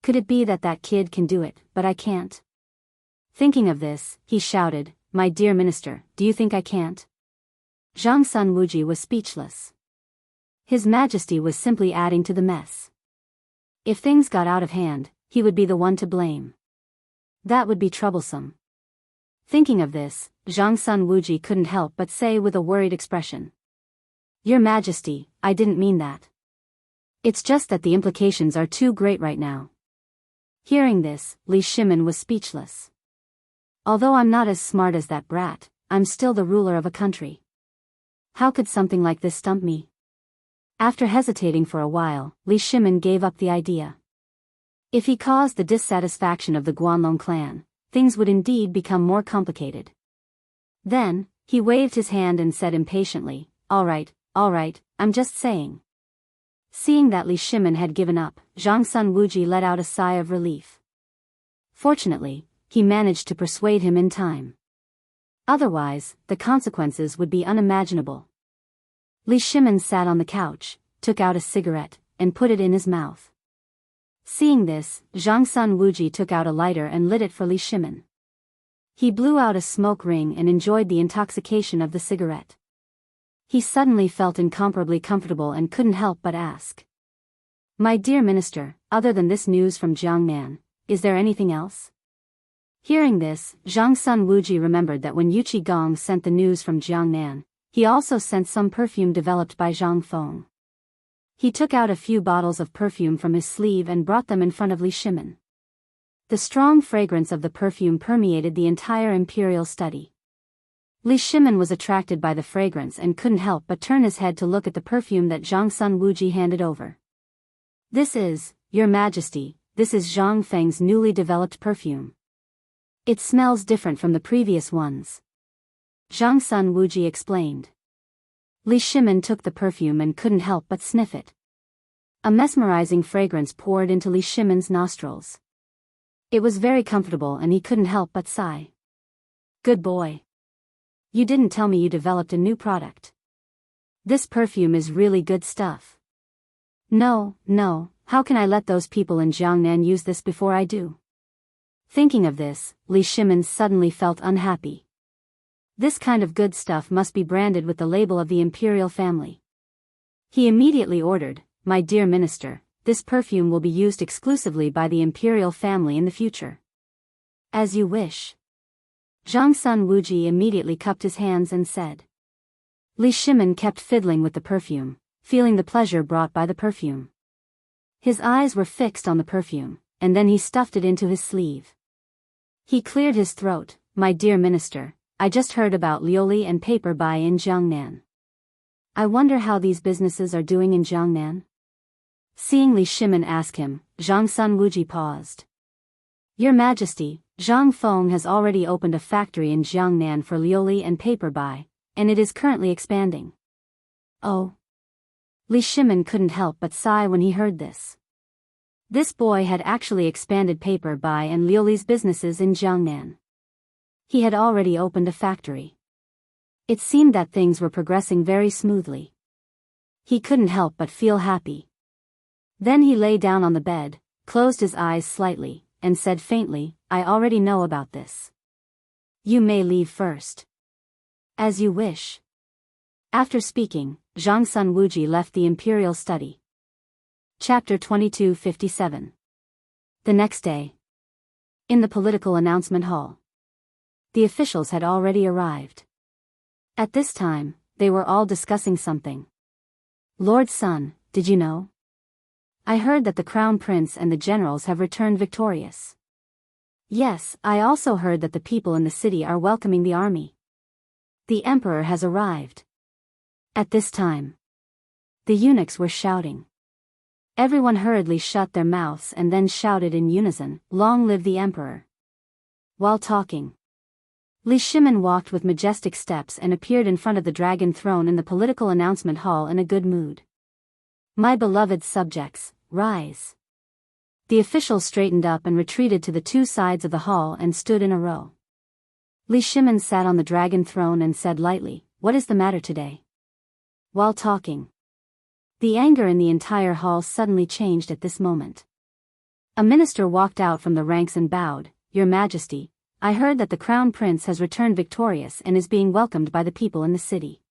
Could it be that that kid can do it, but I can't? Thinking of this, he shouted, My dear minister, do you think I can't? Zhang Sun Wuji was speechless. His Majesty was simply adding to the mess. If things got out of hand, he would be the one to blame. That would be troublesome. Thinking of this, Zhang Sun Wuji couldn't help but say with a worried expression. Your Majesty, I didn't mean that. It's just that the implications are too great right now. Hearing this, Li Shimin was speechless. Although I'm not as smart as that brat, I'm still the ruler of a country. How could something like this stump me? After hesitating for a while, Li Shimin gave up the idea. If he caused the dissatisfaction of the Guanlong clan, things would indeed become more complicated. Then, he waved his hand and said impatiently, All right, I'm just saying. Seeing that Li Shimin had given up, Zhang Sun Wuji let out a sigh of relief. Fortunately, he managed to persuade him in time. Otherwise, the consequences would be unimaginable. Li Shimin sat on the couch, took out a cigarette, and put it in his mouth. Seeing this, Zhang Sun Wuji took out a lighter and lit it for Li Shimin. He blew out a smoke ring and enjoyed the intoxication of the cigarette. He suddenly felt incomparably comfortable and couldn't help but ask. My dear minister, other than this news from Jiangnan, is there anything else? Hearing this, Zhang Sun Wuji remembered that when Yuqi Gong sent the news from Jiangnan, he also sent some perfume developed by Zhang Feng. He took out a few bottles of perfume from his sleeve and brought them in front of Li Shimin. The strong fragrance of the perfume permeated the entire imperial study. Li Shimin was attracted by the fragrance and couldn't help but turn his head to look at the perfume that Zhang Sun Wuji handed over. This is, Your Majesty, this is Zhang Feng's newly developed perfume. It smells different from the previous ones. Zhang Sun Wuji explained. Li Shimin took the perfume and couldn't help but sniff it. A mesmerizing fragrance poured into Li Shimin's nostrils. It was very comfortable and he couldn't help but sigh. Good boy. You didn't tell me you developed a new product. This perfume is really good stuff. No, how can I let those people in Jiangnan use this before I do? Thinking of this, Li Shimin suddenly felt unhappy. This kind of good stuff must be branded with the label of the imperial family. He immediately ordered, "My dear minister, this perfume will be used exclusively by the imperial family in the future." As you wish. Zhang Sun Wuji immediately cupped his hands and said. Li Shimin kept fiddling with the perfume, feeling the pleasure brought by the perfume. His eyes were fixed on the perfume, and then he stuffed it into his sleeve. He cleared his throat. "My dear minister, I just heard about Lioli and paper buy in Jiangnan. I wonder how these businesses are doing in Jiangnan?" Seeing Li Shimin ask him, Zhang Sun Wuji paused. "Your Majesty, Zhang Feng has already opened a factory in Jiangnan for Lioli and paper buy, and it is currently expanding." Oh. Li Shimin couldn't help but sigh when he heard this. This boy had actually expanded paper buy and Lioli's businesses in Jiangnan. He had already opened a factory. It seemed that things were progressing very smoothly. He couldn't help but feel happy. Then he lay down on the bed, closed his eyes slightly, and said faintly, "I already know about this. You may leave first." "As you wish." After speaking, Zhang Sun Wuji left the imperial study. Chapter 2257. The next day. In the political announcement hall. The officials had already arrived. At this time, they were all discussing something. "Lord Sun, did you know? I heard that the Crown Prince and the generals have returned victorious." "Yes, I also heard that the people in the city are welcoming the army. The emperor has arrived." At this time, the eunuchs were shouting. Everyone hurriedly shut their mouths and then shouted in unison, "Long live the emperor!" While talking, Li Shimin walked with majestic steps and appeared in front of the dragon throne in the political announcement hall in a good mood. "My beloved subjects, rise." The officials straightened up and retreated to the two sides of the hall and stood in a row. Li Shimin sat on the dragon throne and said lightly, "What is the matter today?" While talking, the anger in the entire hall suddenly changed at this moment. A minister walked out from the ranks and bowed, "Your Majesty, I heard that the Crown Prince has returned victorious and is being welcomed by the people in the city."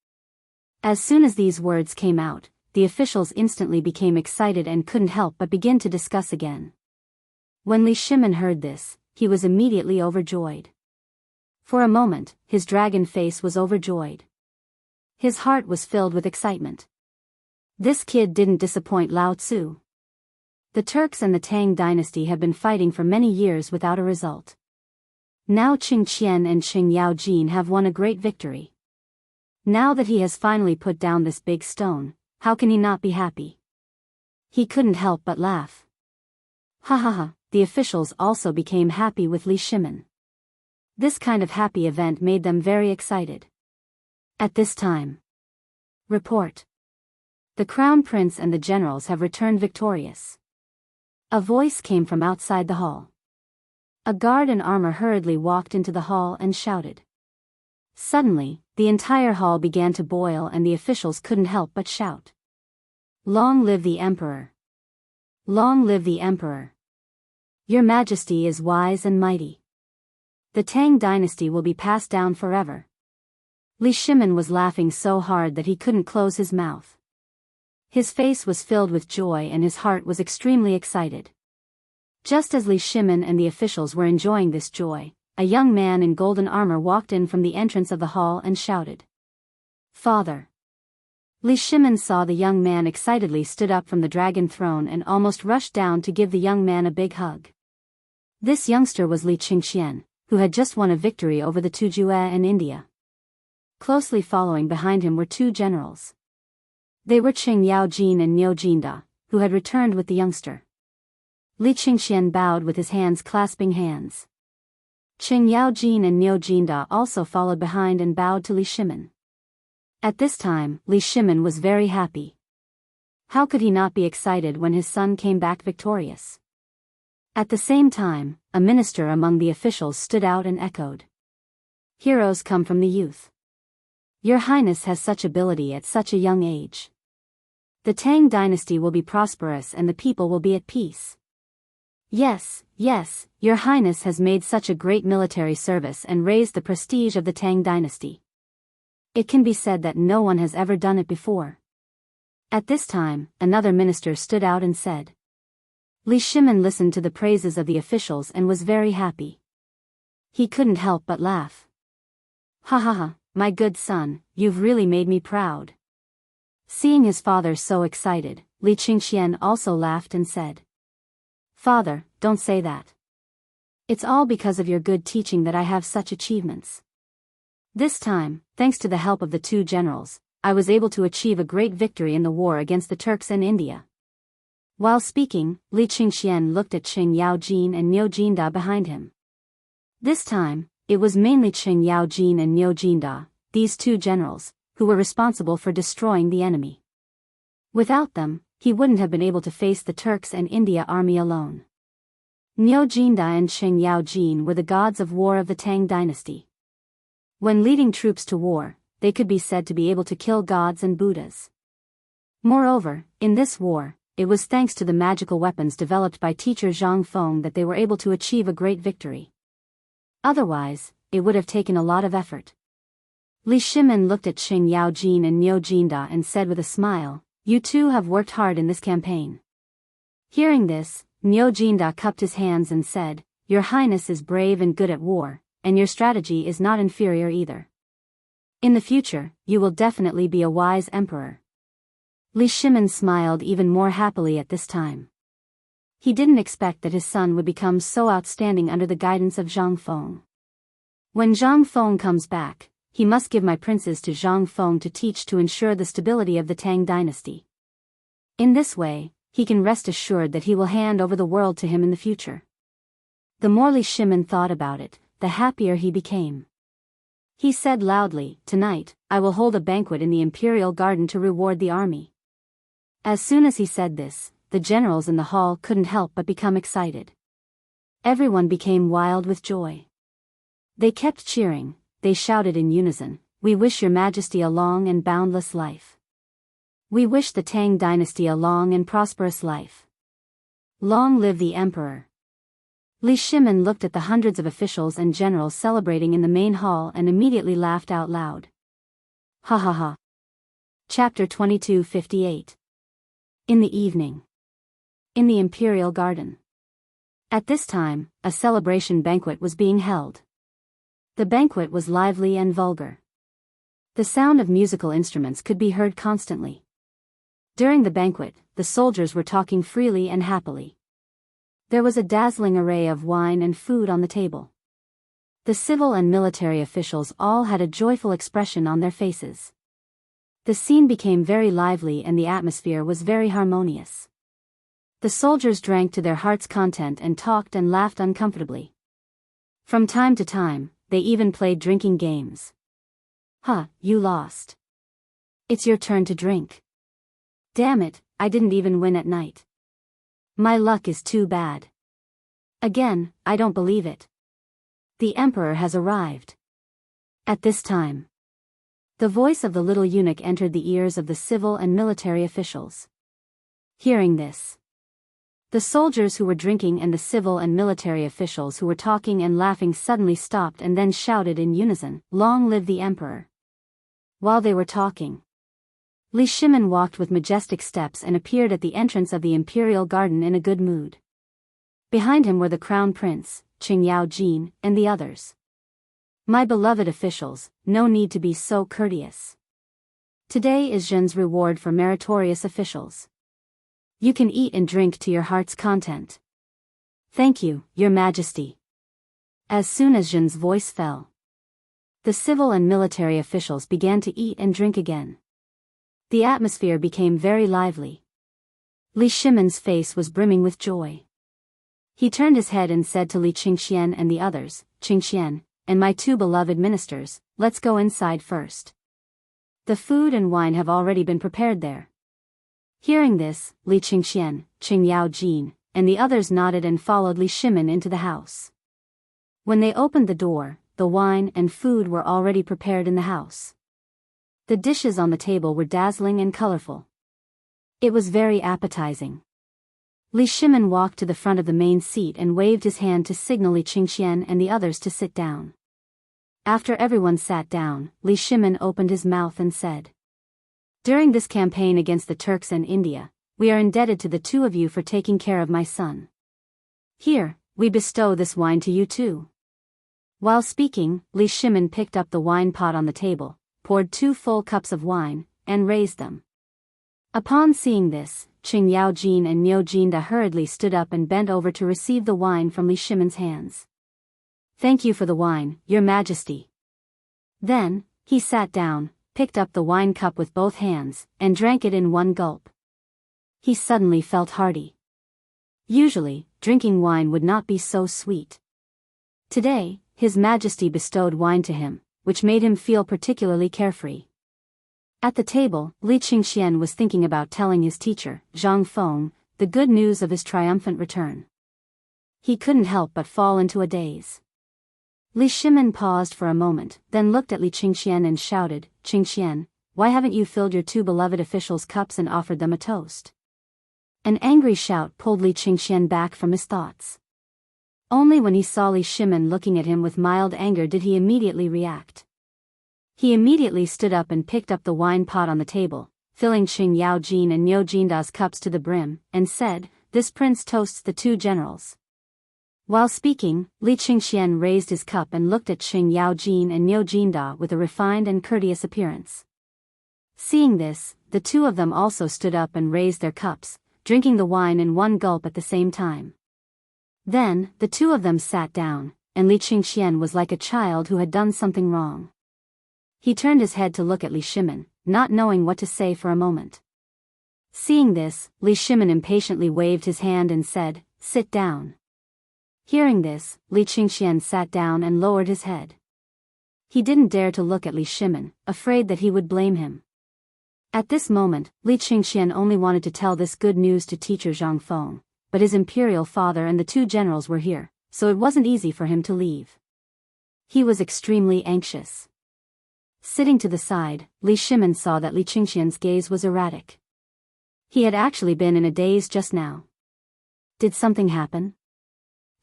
As soon as these words came out, the officials instantly became excited and couldn't help but begin to discuss again. When Li Shimin heard this, he was immediately overjoyed. For a moment, his dragon face was overjoyed. His heart was filled with excitement. This kid didn't disappoint Lao Tzu. The Turks and the Tang dynasty have been fighting for many years without a result. Now Qing Qian and Qing Yaojin have won a great victory. Now that he has finally put down this big stone, how can he not be happy? He couldn't help but laugh. Ha ha ha, the officials also became happy with Li Shimin. This kind of happy event made them very excited. At this time. Report. The Crown Prince and the generals have returned victorious. A voice came from outside the hall. A guard in armor hurriedly walked into the hall and shouted. Suddenly, the entire hall began to boil and the officials couldn't help but shout. "Long live the Emperor! Long live the Emperor! Your Majesty is wise and mighty. The Tang dynasty will be passed down forever." Li Shimin was laughing so hard that he couldn't close his mouth. His face was filled with joy and his heart was extremely excited. Just as Li Shimin and the officials were enjoying this joy, a young man in golden armor walked in from the entrance of the hall and shouted. "Father!" Li Shimin saw the young man excitedly stood up from the dragon throne and almost rushed down to give the young man a big hug. This youngster was Li Qingxian, who had just won a victory over the Tujue in India. Closely following behind him were two generals. They were Qing Yaojin and Niu Jinda, who had returned with the youngster. Li Qingxian bowed with his hands clasping hands. Qing Yaojin and Niu Jinda also followed behind and bowed to Li Shimin. At this time, Li Shimin was very happy. How could he not be excited when his son came back victorious? At the same time, a minister among the officials stood out and echoed. Heroes come from the youth. Your Highness has such ability at such a young age. The Tang dynasty will be prosperous and the people will be at peace. Yes, yes, Your Highness has made such a great military service and raised the prestige of the Tang dynasty. It can be said that no one has ever done it before. At this time, another minister stood out and said. Li Shimin listened to the praises of the officials and was very happy. He couldn't help but laugh. Ha ha ha, my good son, you've really made me proud. Seeing his father so excited, Li Qingxian also laughed and said. Father, don't say that. It's all because of your good teaching that I have such achievements. This time, thanks to the help of the two generals, I was able to achieve a great victory in the war against the Turks and India. While speaking, Li Qingxian looked at Qing Yaojin and Niu Jinda behind him. This time, it was mainly Qing Yaojin and Niu Jinda, these two generals, who were responsible for destroying the enemy. Without them, he wouldn't have been able to face the Turks and India army alone. Niu Jinda and Qing Yaojin were the gods of war of the Tang dynasty. When leading troops to war, they could be said to be able to kill gods and Buddhas. Moreover, in this war, it was thanks to the magical weapons developed by teacher Zhang Feng that they were able to achieve a great victory. Otherwise, it would have taken a lot of effort. Li Shimin looked at Qing Yaojin and Niu Jinda and said with a smile, You two have worked hard in this campaign. Hearing this, Niu Jinda cupped his hands and said, Your Highness is brave and good at war, and your strategy is not inferior either. In the future, you will definitely be a wise emperor. Li Shimin smiled even more happily at this time. He didn't expect that his son would become so outstanding under the guidance of Zhang Feng. When Zhang Feng comes back, he must give my princes to Zhang Feng to teach to ensure the stability of the Tang dynasty. In this way, he can rest assured that he will hand over the world to him in the future. The more Li Shimin thought about it, the happier he became. He said loudly, Tonight, I will hold a banquet in the imperial garden to reward the army. As soon as he said this, the generals in the hall couldn't help but become excited. Everyone became wild with joy. They kept cheering, they shouted in unison, We wish your majesty a long and boundless life. We wish the Tang dynasty a long and prosperous life. Long live the emperor. Li Shimin looked at the hundreds of officials and generals celebrating in the main hall and immediately laughed out loud. Ha ha ha. Chapter 2258. In the evening. In the imperial garden. At this time, a celebration banquet was being held. The banquet was lively and vulgar. The sound of musical instruments could be heard constantly. During the banquet, the soldiers were talking freely and happily. There was a dazzling array of wine and food on the table. The civil and military officials all had a joyful expression on their faces. The scene became very lively and the atmosphere was very harmonious. The soldiers drank to their heart's content and talked and laughed uncomfortably. From time to time, they even played drinking games. Huh, you lost. It's your turn to drink. Damn it, I didn't even win at night. My luck is too bad. Again, I don't believe it. The emperor has arrived. At this time, the voice of the little eunuch entered the ears of the civil and military officials. Hearing this, the soldiers who were drinking and the civil and military officials who were talking and laughing suddenly stopped and then shouted in unison, Long live the emperor. While they were talking, Li Shimin walked with majestic steps and appeared at the entrance of the imperial garden in a good mood. Behind him were the crown prince, Qing Yaojin, and the others. My beloved officials, no need to be so courteous. Today is Zhen's reward for meritorious officials. You can eat and drink to your heart's content. Thank you, Your Majesty. As soon as Zhen's voice fell, the civil and military officials began to eat and drink again. The atmosphere became very lively. Li Shimin's face was brimming with joy. He turned his head and said to Li Qingxian and the others, Qingxian, and my two beloved ministers, let's go inside first. The food and wine have already been prepared there. Hearing this, Li Qingxian, Qing Yaojin, and the others nodded and followed Li Shimin into the house. When they opened the door, the wine and food were already prepared in the house. The dishes on the table were dazzling and colorful. It was very appetizing. Li Shimin walked to the front of the main seat and waved his hand to signal Li Qingxian and the others to sit down. After everyone sat down, Li Shimin opened his mouth and said, "During this campaign against the Turks and India, we are indebted to the two of you for taking care of my son. Here, we bestow this wine to you too." While speaking, Li Shimin picked up the wine pot on the table, poured 2 full cups of wine, and raised them. Upon seeing this, Qing Yaojin and Niu Jinda hurriedly stood up and bent over to receive the wine from Li Shimin's hands. "Thank you for the wine, Your Majesty." Then, he sat down, picked up the wine cup with both hands, and drank it in one gulp. He suddenly felt hearty. Usually, drinking wine would not be so sweet. Today, His Majesty bestowed wine to him, which made him feel particularly carefree. At the table, Li Qingxian was thinking about telling his teacher, Zhang Feng, the good news of his triumphant return. He couldn't help but fall into a daze. Li Shimin paused for a moment, then looked at Li Qingxian and shouted, "Qingxian, why haven't you filled your 2 beloved officials' cups and offered them a toast?" An angry shout pulled Li Qingxian back from his thoughts. Only when he saw Li Shimin looking at him with mild anger did he immediately react. He immediately stood up and picked up the wine pot on the table, filling Qing Yaojin and Niu Jinda's cups to the brim, and said, "This prince toasts the 2 generals." While speaking, Li Qingxian raised his cup and looked at Qing Yaojin and Niu Jinda with a refined and courteous appearance. Seeing this, the 2 of them also stood up and raised their cups, drinking the wine in one gulp at the same time. Then, the 2 of them sat down, and Li Qingxian was like a child who had done something wrong. He turned his head to look at Li Shimin, not knowing what to say for a moment. Seeing this, Li Shimin impatiently waved his hand and said, "Sit down." Hearing this, Li Qingxian sat down and lowered his head. He didn't dare to look at Li Shimin, afraid that he would blame him. At this moment, Li Qingxian only wanted to tell this good news to teacher Zhang Feng, but his imperial father and the 2 generals were here, so it wasn't easy for him to leave. He was extremely anxious. Sitting to the side, Li Shimin saw that Li Qingxian's gaze was erratic. He had actually been in a daze just now. Did something happen?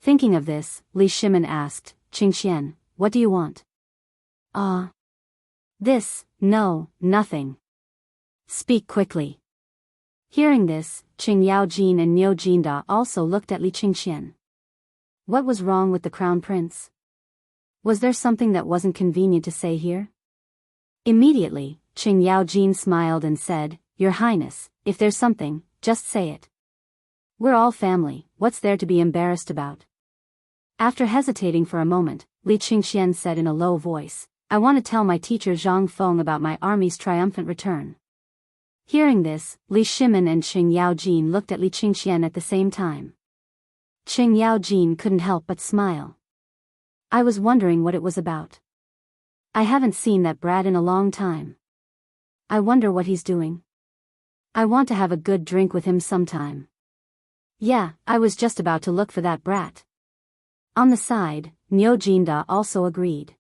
Thinking of this, Li Shimin asked, "Qingxian, what do you want?" No, nothing." "Speak quickly." Hearing this, Qing Yaojin and Niu Jinda also looked at Li Qingxian. What was wrong with the crown prince? Was there something that wasn't convenient to say here? Immediately, Qing Yaojin smiled and said, "Your Highness, if there's something, just say it. We're all family, what's there to be embarrassed about?" After hesitating for a moment, Li Qingxian said in a low voice, "I want to tell my teacher Zhang Feng about my army's triumphant return." Hearing this, Li Shimin and Qing Yaojin looked at Li Qingxian at the same time. Qing Yaojin couldn't help but smile. "I was wondering what it was about. I haven't seen that brat in a long time. I wonder what he's doing. I want to have a good drink with him sometime." "Yeah, I was just about to look for that brat." On the side, Niu Jinda also agreed.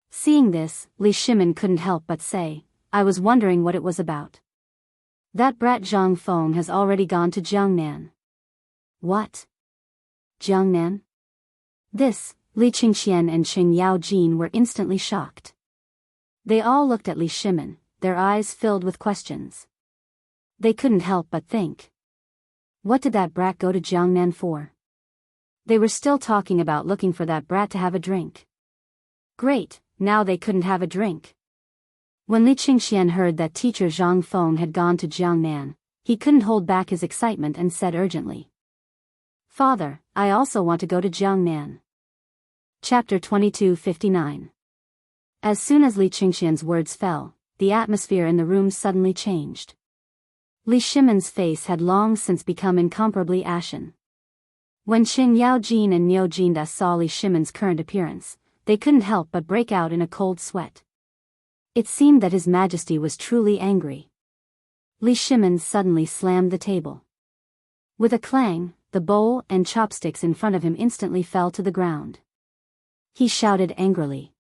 Seeing this, Li Shimin couldn't help but say, "I was wondering what it was about. That brat Zhang Feng has already gone to Jiangnan." "What? Jiangnan?" This, Li Qingxian and Qing Yaojin were instantly shocked. They all looked at Li Shimin, their eyes filled with questions. They couldn't help but think. What did that brat go to Jiangnan for? They were still talking about looking for that brat to have a drink. Great, now they couldn't have a drink. When Li Qingxian heard that teacher Zhang Feng had gone to Jiangnan, he couldn't hold back his excitement and said urgently, "Father, I also want to go to Jiangnan." Chapter 22:59. As soon as Li Qingxian's words fell, the atmosphere in the room suddenly changed. Li Shimin's face had long since become incomparably ashen. When Qing Yaojin and Niu Jinda saw Li Shimin's current appearance, they couldn't help but break out in a cold sweat. It seemed that His Majesty was truly angry. Li Shimin suddenly slammed the table. With a clang, the bowl and chopsticks in front of him instantly fell to the ground. He shouted angrily.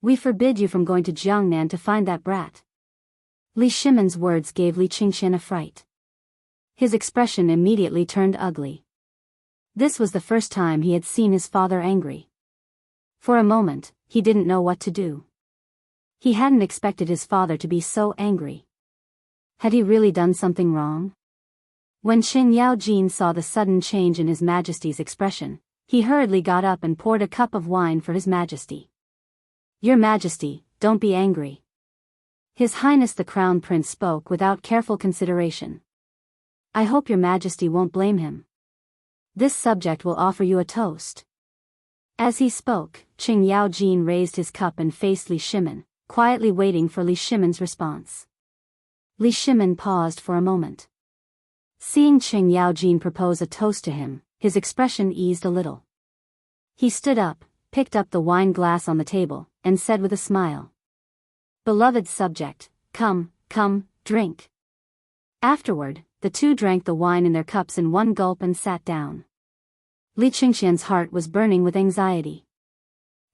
"We forbid you from going to Jiangnan to find that brat." Li Shimin's words gave Li Qingxian a fright. His expression immediately turned ugly. This was the first time he had seen his father angry. For a moment, he didn't know what to do. He hadn't expected his father to be so angry. Had he really done something wrong? When Qing Yaojin saw the sudden change in His Majesty's expression, he hurriedly got up and poured a cup of wine for His Majesty. "Your Majesty, don't be angry." His Highness the Crown Prince spoke without careful consideration. "I hope your Majesty won't blame him. This subject will offer you a toast." As he spoke, Qing Yaojin raised his cup and faced Li Shimin, quietly waiting for Li Shimin's response. Li Shimin paused for a moment. Seeing Qing Yaojin propose a toast to him, his expression eased a little. He stood up, picked up the wine glass on the table, and said with a smile, "Beloved subject, come, drink." Afterward, the two drank the wine in their cups in one gulp and sat down. Li Qingxian's heart was burning with anxiety.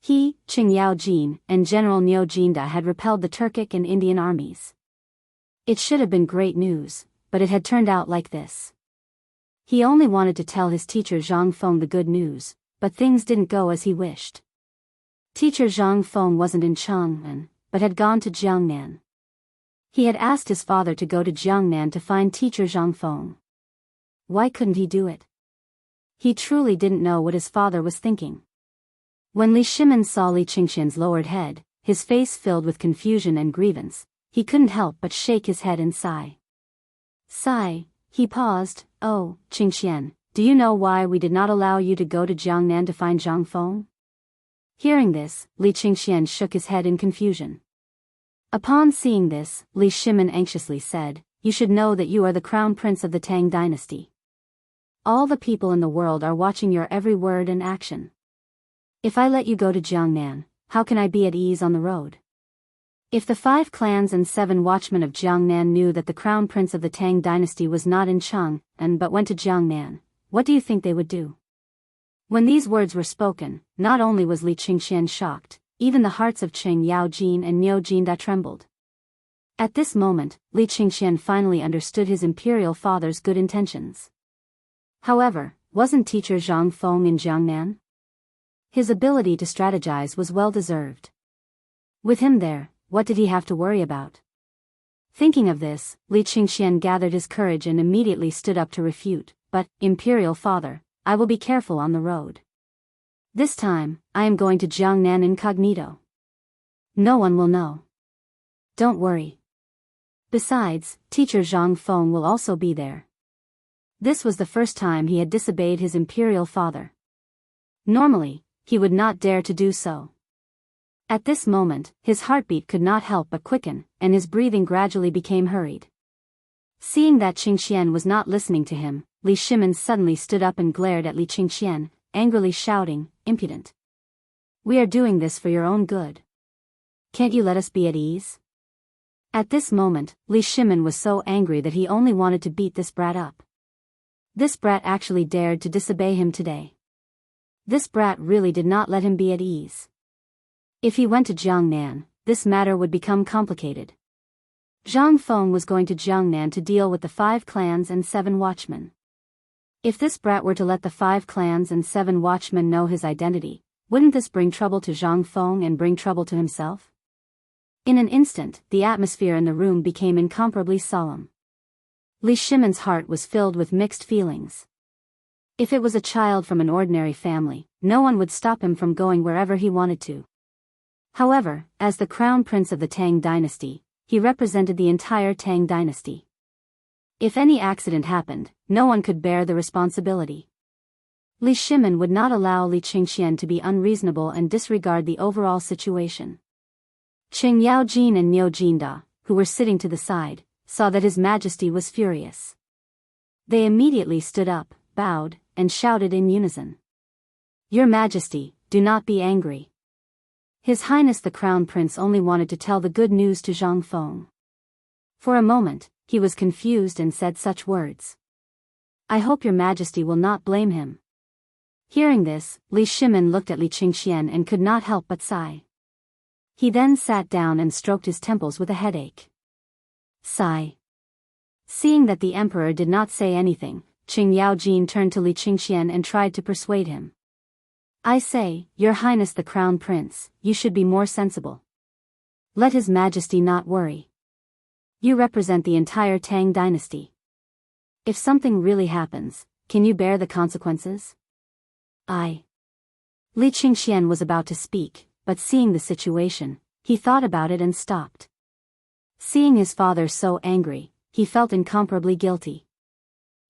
He, Qing Yaojin, and General Niu Jinda had repelled the Turkic and Indian armies. It should have been great news, but it had turned out like this. He only wanted to tell his teacher Zhang Feng the good news, but things didn't go as he wished. Teacher Zhang Feng wasn't in Chang'an, but had gone to Jiangnan. He had asked his father to go to Jiangnan to find teacher Zhang Feng. Why couldn't he do it? He truly didn't know what his father was thinking. When Li Shimin saw Li Qingxian's lowered head, his face filled with confusion and grievance, he couldn't help but shake his head and sigh. He paused. "Oh, Qingxian, do you know why we did not allow you to go to Jiangnan to find Zhang Feng?" Hearing this, Li Qingxian shook his head in confusion. Upon seeing this, Li Shimin anxiously said, "You should know that you are the crown prince of the Tang dynasty. All the people in the world are watching your every word and action. If I let you go to Jiangnan, how can I be at ease on the road? If the 5 clans and 7 watchmen of Jiangnan knew that the crown prince of the Tang dynasty was not in Chang'an but went to Jiangnan, what do you think they would do?" When these words were spoken, not only was Li Qingxian shocked, even the hearts of Qing Yaojin and Niu Jinda trembled. At this moment, Li Qingxian finally understood his imperial father's good intentions. However, wasn't teacher Zhang Feng in Jiangnan? His ability to strategize was well deserved. With him there, what did he have to worry about? Thinking of this, Li Qingxian gathered his courage and immediately stood up to refute, "But, Imperial Father, I will be careful on the road. This time, I am going to Jiangnan incognito. No one will know. Don't worry. Besides, teacher Zhang Feng will also be there." This was the first time he had disobeyed his imperial father. Normally, he would not dare to do so. At this moment, his heartbeat could not help but quicken, and his breathing gradually became hurried. Seeing that Qingxian was not listening to him, Li Shimin suddenly stood up and glared at Li Qingxian, angrily shouting, "Impudent! We are doing this for your own good. Can't you let us be at ease?" At this moment, Li Shimin was so angry that he only wanted to beat this brat up. This brat actually dared to disobey him today. This brat really did not let him be at ease. If he went to Jiangnan, this matter would become complicated. Zhang Feng was going to Jiangnan to deal with the 5 clans and 7 watchmen. If this brat were to let the 5 clans and 7 watchmen know his identity, wouldn't this bring trouble to Zhang Feng and bring trouble to himself? In an instant, the atmosphere in the room became incomparably solemn. Li Shimin's heart was filled with mixed feelings. If it was a child from an ordinary family, no one would stop him from going wherever he wanted to. However, as the crown prince of the Tang dynasty, he represented the entire Tang dynasty. If any accident happened, no one could bear the responsibility. Li Shimin would not allow Li Qingxian to be unreasonable and disregard the overall situation. Qing Yaojin and Niu Jinda, who were sitting to the side, saw that His Majesty was furious. They immediately stood up, bowed, and shouted in unison. "Your Majesty, do not be angry." His Highness the Crown Prince only wanted to tell the good news to Zhang Feng. For a moment, he was confused and said such words. I hope your Majesty will not blame him. Hearing this, Li Shimin looked at Li Qingxian and could not help but sigh. He then sat down and stroked his temples with a headache. Sigh. Seeing that the emperor did not say anything, Qing Yaojin turned to Li Qingxian and tried to persuade him. I say, Your Highness the Crown Prince, you should be more sensible. Let His Majesty not worry. You represent the entire Tang dynasty. If something really happens, can you bear the consequences? Li Qingxian was about to speak, but seeing the situation, he thought about it and stopped. Seeing his father so angry, he felt incomparably guilty.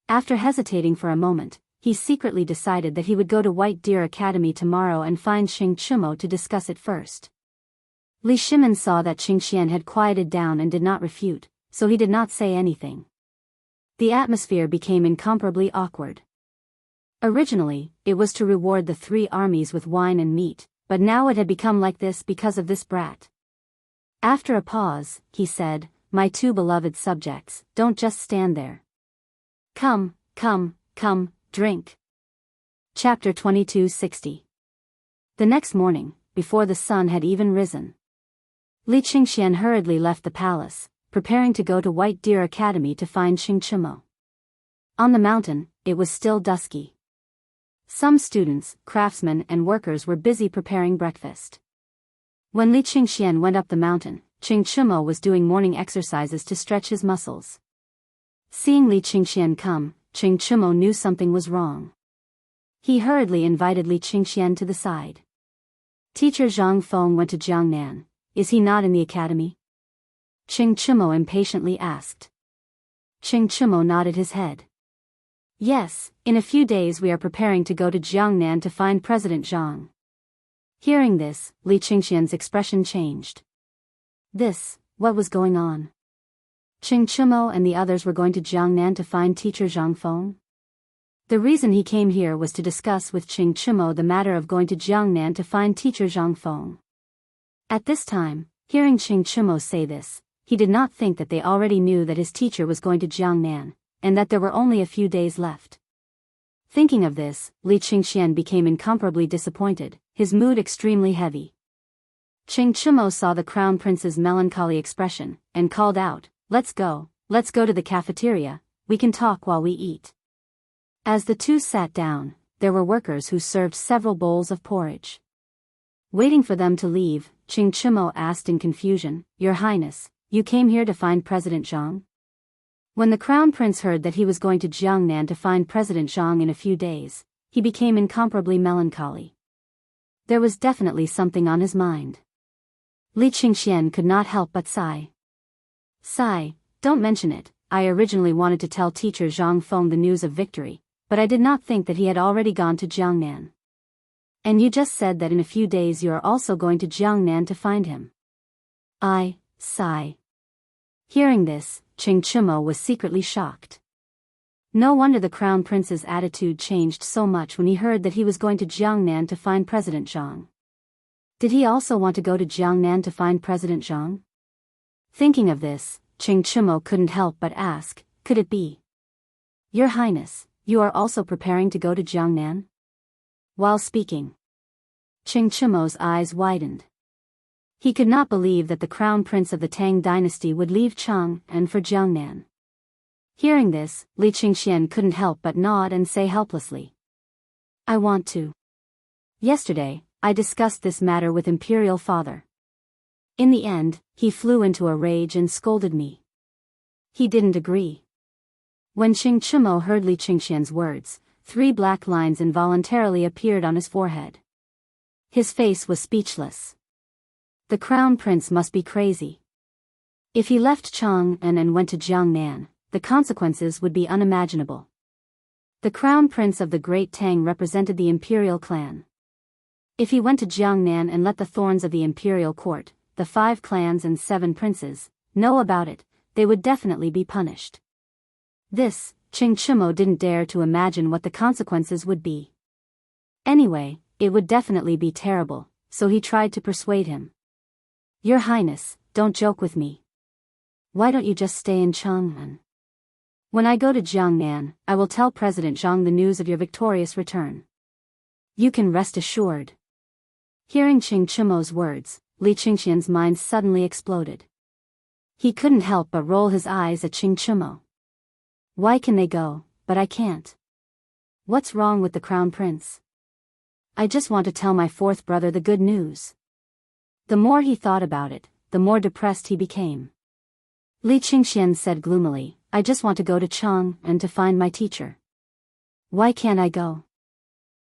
After hesitating for a moment, he secretly decided that he would go to White Deer Academy tomorrow and find Xing Chumo to discuss it first. Li Shimin saw that Qingxian had quieted down and did not refute, so he did not say anything. The atmosphere became incomparably awkward. Originally, it was to reward the three armies with wine and meat, but now it had become like this because of this brat. After a pause, he said, My two beloved subjects, don't just stand there. Come, drink. Chapter 2260. The next morning, before the sun had even risen, Li Qingxian hurriedly left the palace, preparing to go to White Deer Academy to find Xing Chumo. On the mountain, it was still dusky. Some students, craftsmen and workers were busy preparing breakfast. When Li Qingxian went up the mountain, Xing Chumo was doing morning exercises to stretch his muscles. Seeing Li Qingxian come, Xing Chumo knew something was wrong. He hurriedly invited Li Qingxian to the side. Teacher Zhang Feng went to Jiangnan. Is he not in the academy? Xing Chumo impatiently asked. Xing Chumo nodded his head. Yes, in a few days we are preparing to go to Jiangnan to find President Zhang. Hearing this, Li Qingxian's expression changed. What was going on? Xing Chumo and the others were going to Jiangnan to find teacher Zhang Feng? The reason he came here was to discuss with Xing Chumo the matter of going to Jiangnan to find teacher Zhang Feng. At this time, hearing Xing Chumo say this, he did not think that they already knew that his teacher was going to Jiangnan, and that there were only a few days left. Thinking of this, Li Qingxian became incomparably disappointed, his mood extremely heavy. Xing Chumo saw the crown prince's melancholy expression, and called out, let's go to the cafeteria, we can talk while we eat. As the two sat down, there were workers who served several bowls of porridge. Waiting for them to leave, Xing Chumo asked in confusion, Your Highness, you came here to find President Zhang? When the crown prince heard that he was going to Jiangnan to find President Zhang in a few days, he became incomparably melancholy. There was definitely something on his mind. Li Qingxian could not help but sigh. Sigh, don't mention it. I originally wanted to tell teacher Zhang Feng the news of victory, but I did not think that he had already gone to Jiangnan. And you just said that in a few days you are also going to Jiangnan to find him. Sigh. Hearing this, Xing Chumo was secretly shocked. No wonder the crown prince's attitude changed so much when he heard that he was going to Jiangnan to find President Zhang. Did he also want to go to Jiangnan to find President Zhang? Thinking of this, Xing Chumo couldn't help but ask, could it be? Your Highness, you are also preparing to go to Jiangnan? While speaking, Xing Chumo's eyes widened. He could not believe that the crown prince of the Tang dynasty would leave Chang'an for Jiangnan. Hearing this, Li Qingxian couldn't help but nod and say helplessly, I want to. Yesterday, I discussed this matter with Imperial Father. In the end, he flew into a rage and scolded me. He didn't agree. When Xing Chumo heard Li Qingxian's words, 3 black lines involuntarily appeared on his forehead. His face was speechless. The crown prince must be crazy. If he left Chang'an and went to Jiangnan, the consequences would be unimaginable. The crown prince of the Great Tang represented the imperial clan. If he went to Jiangnan and let the thorns of the imperial court, the 5 clans and 7 princes, know about it, they would definitely be punished. This, Xing Chumo didn't dare to imagine what the consequences would be. Anyway, it would definitely be terrible, so he tried to persuade him. Your Highness, don't joke with me. Why don't you just stay in Chang'an? When I go to Jiangnan, I will tell President Zhang the news of your victorious return. You can rest assured. Hearing Qing Chimo's words, Li Qingxian's mind suddenly exploded. He couldn't help but roll his eyes at Qing Chimo. Why can they go, but I can't? What's wrong with the crown prince? I just want to tell my fourth brother the good news. The more he thought about it, the more depressed he became. Li Qingxian said gloomily, I just want to go to Chang'an to find my teacher. Why can't I go?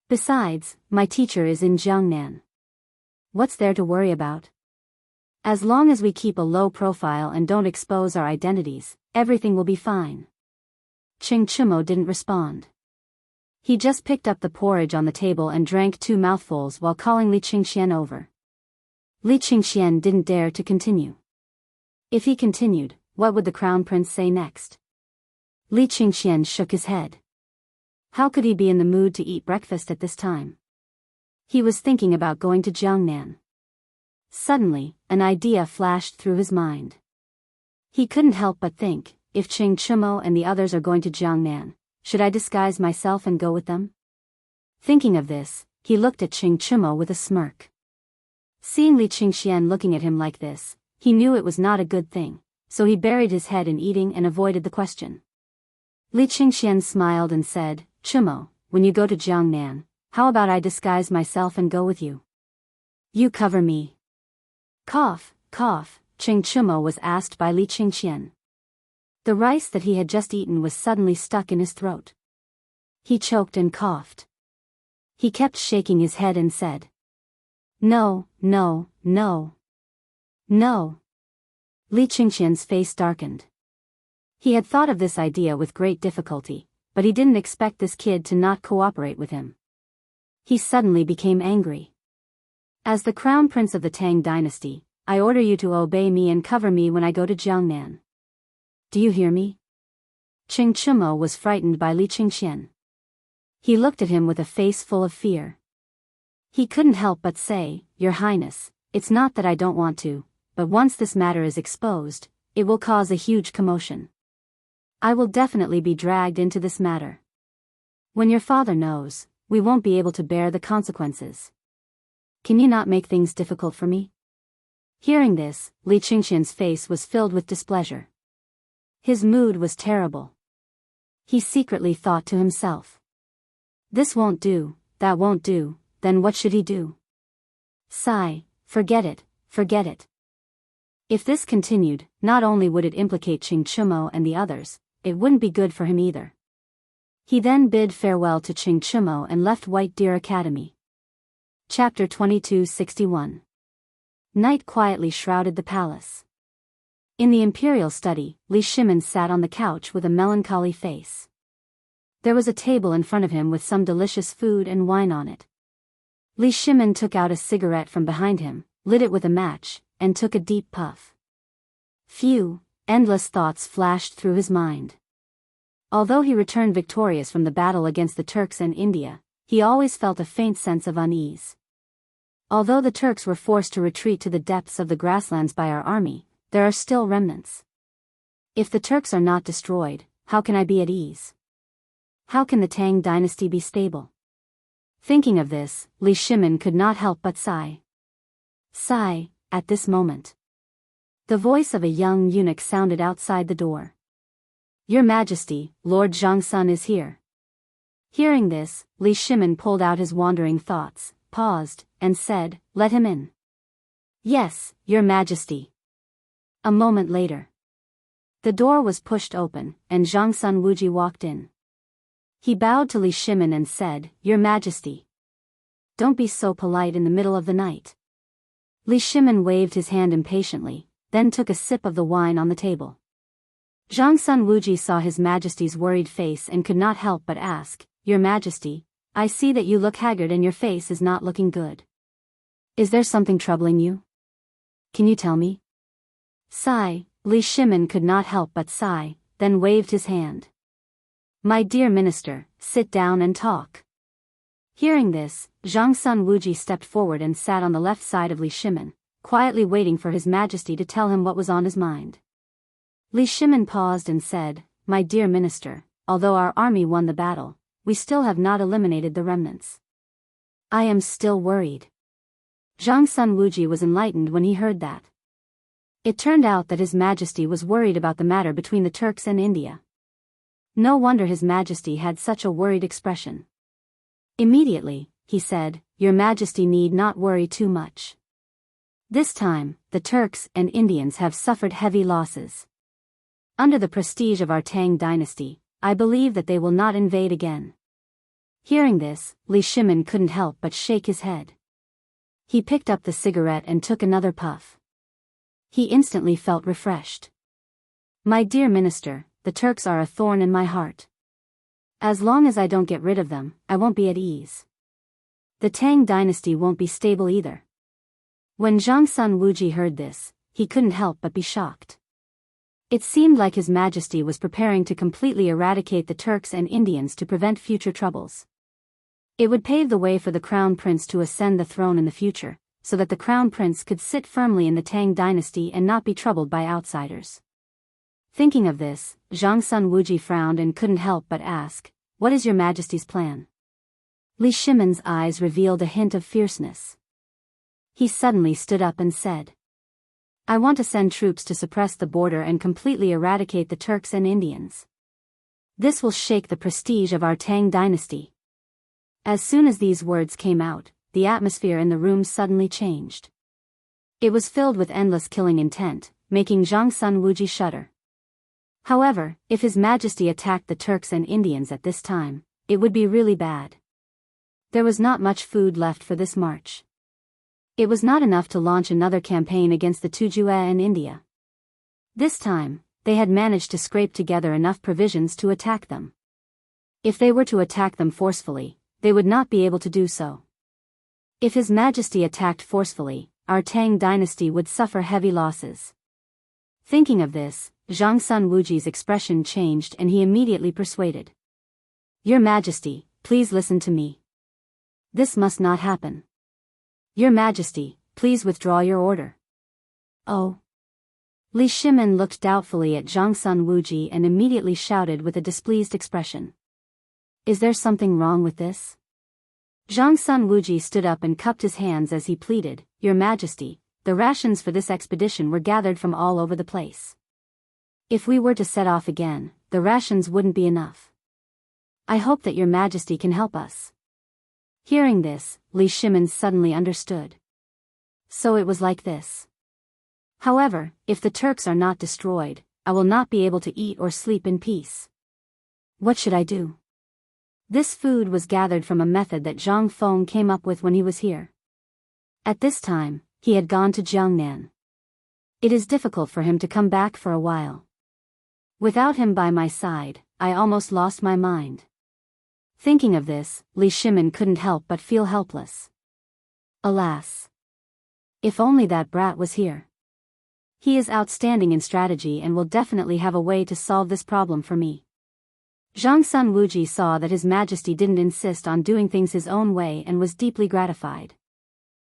Besides, my teacher is in Jiangnan. What's there to worry about? As long as we keep a low profile and don't expose our identities, everything will be fine. Qing Chimo didn't respond. He just picked up the porridge on the table and drank 2 mouthfuls while calling Li Qingxian over. Li Qingxian didn't dare to continue. If he continued, what would the crown prince say next? Li Qingxian shook his head. How could he be in the mood to eat breakfast at this time? He was thinking about going to Jiangnan. Suddenly, an idea flashed through his mind. He couldn't help but think, if Qing Chimo and the others are going to Jiangnan, should I disguise myself and go with them? Thinking of this, he looked at Qing Chimo with a smirk. Seeing Li Qingxian looking at him like this, he knew it was not a good thing, so he buried his head in eating and avoided the question. Li Qingxian smiled and said, Chimo, when you go to Jiangnan, how about I disguise myself and go with you? You cover me. Cough, cough, Qing Chimo was asked by Li Qingxian. The rice that he had just eaten was suddenly stuck in his throat. He choked and coughed. He kept shaking his head and said, No, no, no. No. Li Qingxian's face darkened. He had thought of this idea with great difficulty, but he didn't expect this kid to not cooperate with him. He suddenly became angry. As the crown prince of the Tang dynasty, I order you to obey me and cover me when I go to Jiangnan. Do you hear me? Qing Chimo was frightened by Li Qingxian. He looked at him with a face full of fear. He couldn't help but say, Your Highness, it's not that I don't want to, but once this matter is exposed, it will cause a huge commotion. I will definitely be dragged into this matter. When your father knows, we won't be able to bear the consequences. Can you not make things difficult for me? Hearing this, Li Qingxian's face was filled with displeasure. His mood was terrible. He secretly thought to himself. This won't do, that won't do, then what should he do? Sigh, forget it, forget it. If this continued, not only would it implicate Qing Chimo and the others, it wouldn't be good for him either. He then bid farewell to Qing Chimo and left White Deer Academy. Chapter 2261. Night quietly shrouded the palace. In the imperial study, Li Shimin sat on the couch with a melancholy face. There was a table in front of him with some delicious food and wine on it. Li Shimin took out a cigarette from behind him, lit it with a match, and took a deep puff. Few, endless thoughts flashed through his mind. Although he returned victorious from the battle against the Turks and India, he always felt a faint sense of unease. Although the Turks were forced to retreat to the depths of the grasslands by our army, there are still remnants. If the Turks are not destroyed, how can I be at ease? How can the Tang dynasty be stable? Thinking of this, Li Shimin could not help but sigh. Sigh, at this moment. The voice of a young eunuch sounded outside the door. Your Majesty, Lord Zhangsun is here. Hearing this, Li Shimin pulled out his wandering thoughts, paused, and said, Let him in. Yes, Your Majesty. A moment later. The door was pushed open, and Zhangsun Wuji walked in. He bowed to Li Shimin and said, Your Majesty. Don't be so polite in the middle of the night. Li Shimin waved his hand impatiently, then took a sip of the wine on the table. Zhangsun Wuji saw His Majesty's worried face and could not help but ask, Your Majesty, I see that you look haggard and your face is not looking good. Is there something troubling you? Can you tell me? Sigh, Li Shimin could not help but sigh, then waved his hand. My dear minister, sit down and talk. Hearing this, Zhang Wuji stepped forward and sat on the left side of Li Shimin, quietly waiting for His Majesty to tell him what was on his mind. Li Shimin paused and said, "My dear minister, although our army won the battle, we still have not eliminated the remnants. I am still worried." Zhang Wuji was enlightened when he heard that. It turned out that His Majesty was worried about the matter between the Turks and India. No wonder His Majesty had such a worried expression. Immediately, he said, "Your Majesty need not worry too much. This time, the Turks and Indians have suffered heavy losses. Under the prestige of our Tang dynasty, I believe that they will not invade again." Hearing this, Li Shimin couldn't help but shake his head. He picked up the cigarette and took another puff. He instantly felt refreshed. "My dear minister, the Turks are a thorn in my heart. As long as I don't get rid of them, I won't be at ease. The Tang dynasty won't be stable either." When Zhang Wuji heard this, he couldn't help but be shocked. It seemed like His Majesty was preparing to completely eradicate the Turks and Indians to prevent future troubles. It would pave the way for the Crown Prince to ascend the throne in the future, so that the Crown Prince could sit firmly in the Tang dynasty and not be troubled by outsiders. Thinking of this, Zhang Wuji frowned and couldn't help but ask, "What is your Majesty's plan?" Li Shimin's eyes revealed a hint of fierceness. He suddenly stood up and said, "I want to send troops to suppress the border and completely eradicate the Turks and Indians. This will shake the prestige of our Tang dynasty." As soon as these words came out, the atmosphere in the room suddenly changed. It was filled with endless killing intent, making Zhang Wuji shudder. However, if His Majesty attacked the Turks and Indians at this time, it would be really bad. There was not much food left for this march. It was not enough to launch another campaign against the Tujue and India. This time, they had managed to scrape together enough provisions to attack them. If they were to attack them forcefully, they would not be able to do so. If His Majesty attacked forcefully, our Tang dynasty would suffer heavy losses. Thinking of this, Zhang Wuji's expression changed and he immediately persuaded. "Your Majesty, please listen to me. This must not happen. Your Majesty, please withdraw your order." "Oh." Li Shimin looked doubtfully at Zhang Wuji and immediately shouted with a displeased expression. "Is there something wrong with this?" Zhang Wuji stood up and cupped his hands as he pleaded, "Your Majesty, the rations for this expedition were gathered from all over the place. If we were to set off again, the rations wouldn't be enough. I hope that Your Majesty can help us." Hearing this, Li Shimin suddenly understood. So it was like this. "However, if the Turks are not destroyed, I will not be able to eat or sleep in peace. What should I do?" This food was gathered from a method that Zhang Feng came up with when he was here. At this time, he had gone to Jiangnan. It is difficult for him to come back for a while. Without him by my side, I almost lost my mind. Thinking of this, Li Shimin couldn't help but feel helpless. Alas! If only that brat was here. He is outstanding in strategy and will definitely have a way to solve this problem for me. Zhang Wuji saw that His Majesty didn't insist on doing things his own way and was deeply gratified.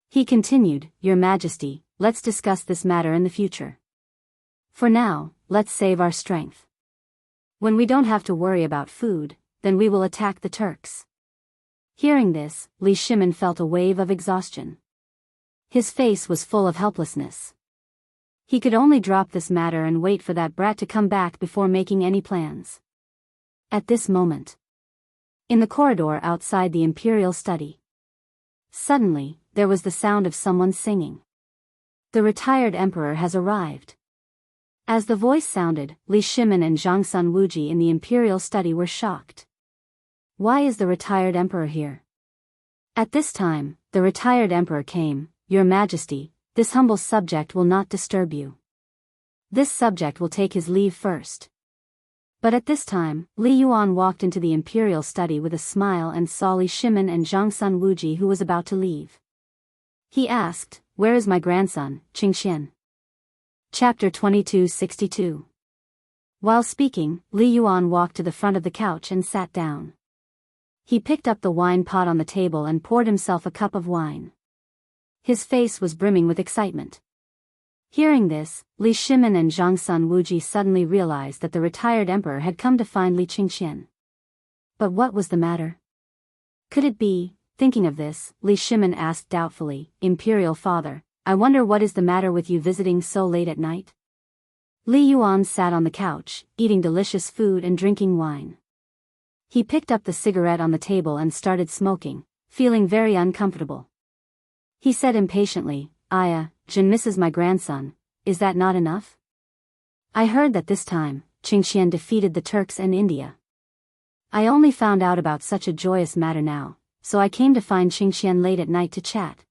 He continued, "Your Majesty, let's discuss this matter in the future. For now, let's save our strength. When we don't have to worry about food, then we will attack the Turks." Hearing this, Li Shimin felt a wave of exhaustion. His face was full of helplessness. He could only drop this matter and wait for that brat to come back before making any plans. At this moment, in the corridor outside the imperial study, suddenly, there was the sound of someone singing. "The retired emperor has arrived." As the voice sounded, Li Shimin and Zhang Wuji in the imperial study were shocked. "Why is the retired emperor here?" At this time, the retired emperor came. "Your Majesty, this humble subject will not disturb you. This subject will take his leave first." But at this time, Li Yuan walked into the imperial study with a smile and saw Li Shimin and Zhang Wuji who was about to leave. He asked, "Where is my grandson, Qingxian?" Chapter 2262. While speaking, Li Yuan walked to the front of the couch and sat down. He picked up the wine pot on the table and poured himself a cup of wine. His face was brimming with excitement. Hearing this, Li Shimin and Zhang Sun Wuji suddenly realized that the retired emperor had come to find Li Qingxian. But what was the matter? Could it be, thinking of this, Li Shimin asked doubtfully, "Imperial father, I wonder what is the matter with you visiting so late at night?" Li Yuan sat on the couch, eating delicious food and drinking wine. He picked up the cigarette on the table and started smoking, feeling very uncomfortable. He said impatiently, Jin misses my grandson, is that not enough? I heard that this time, Qingxian defeated the Turks and India. I only found out about such a joyous matter now, so I came to find Qingxian late at night to chat.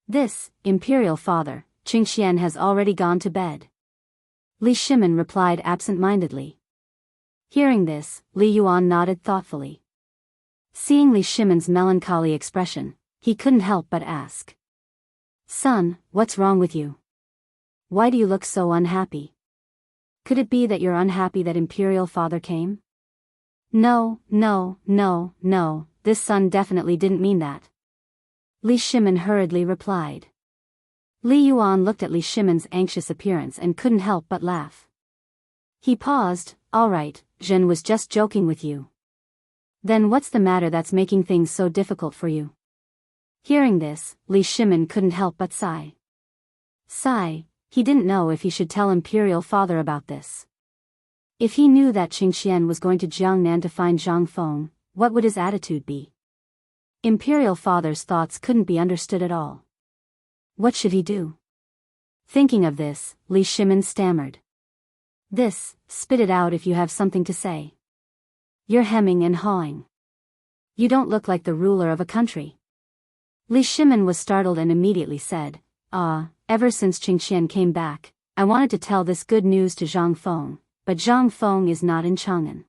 This, Imperial father, Qingxian has already gone to bed. Li Shimin replied absent-mindedly. Hearing this, Li Yuan nodded thoughtfully. Seeing Li Shimin's melancholy expression, he couldn't help but ask. Son, what's wrong with you? Why do you look so unhappy? Could it be that you're unhappy that Imperial father came? No, this son definitely didn't mean that. Li Shimin hurriedly replied. Li Yuan looked at Li Shimin's anxious appearance and couldn't help but laugh. He paused. All right, Jin was just joking with you. Then what's the matter that's making things so difficult for you? Hearing this, Li Shimin couldn't help but sigh. He didn't know if he should tell Imperial father about this. If he knew that Qingxian was going to Jiangnan to find Zhang Feng, what would his attitude be? Imperial father's thoughts couldn't be understood at all. What should he do? Thinking of this, Li Shimin stammered. Spit it out if you have something to say. You're hemming and hawing. You don't look like the ruler of a country. Li Shimin was startled and immediately said, ever since Qingxian came back, I wanted to tell this good news to Zhang Feng, but Zhang Feng is not in Chang'an.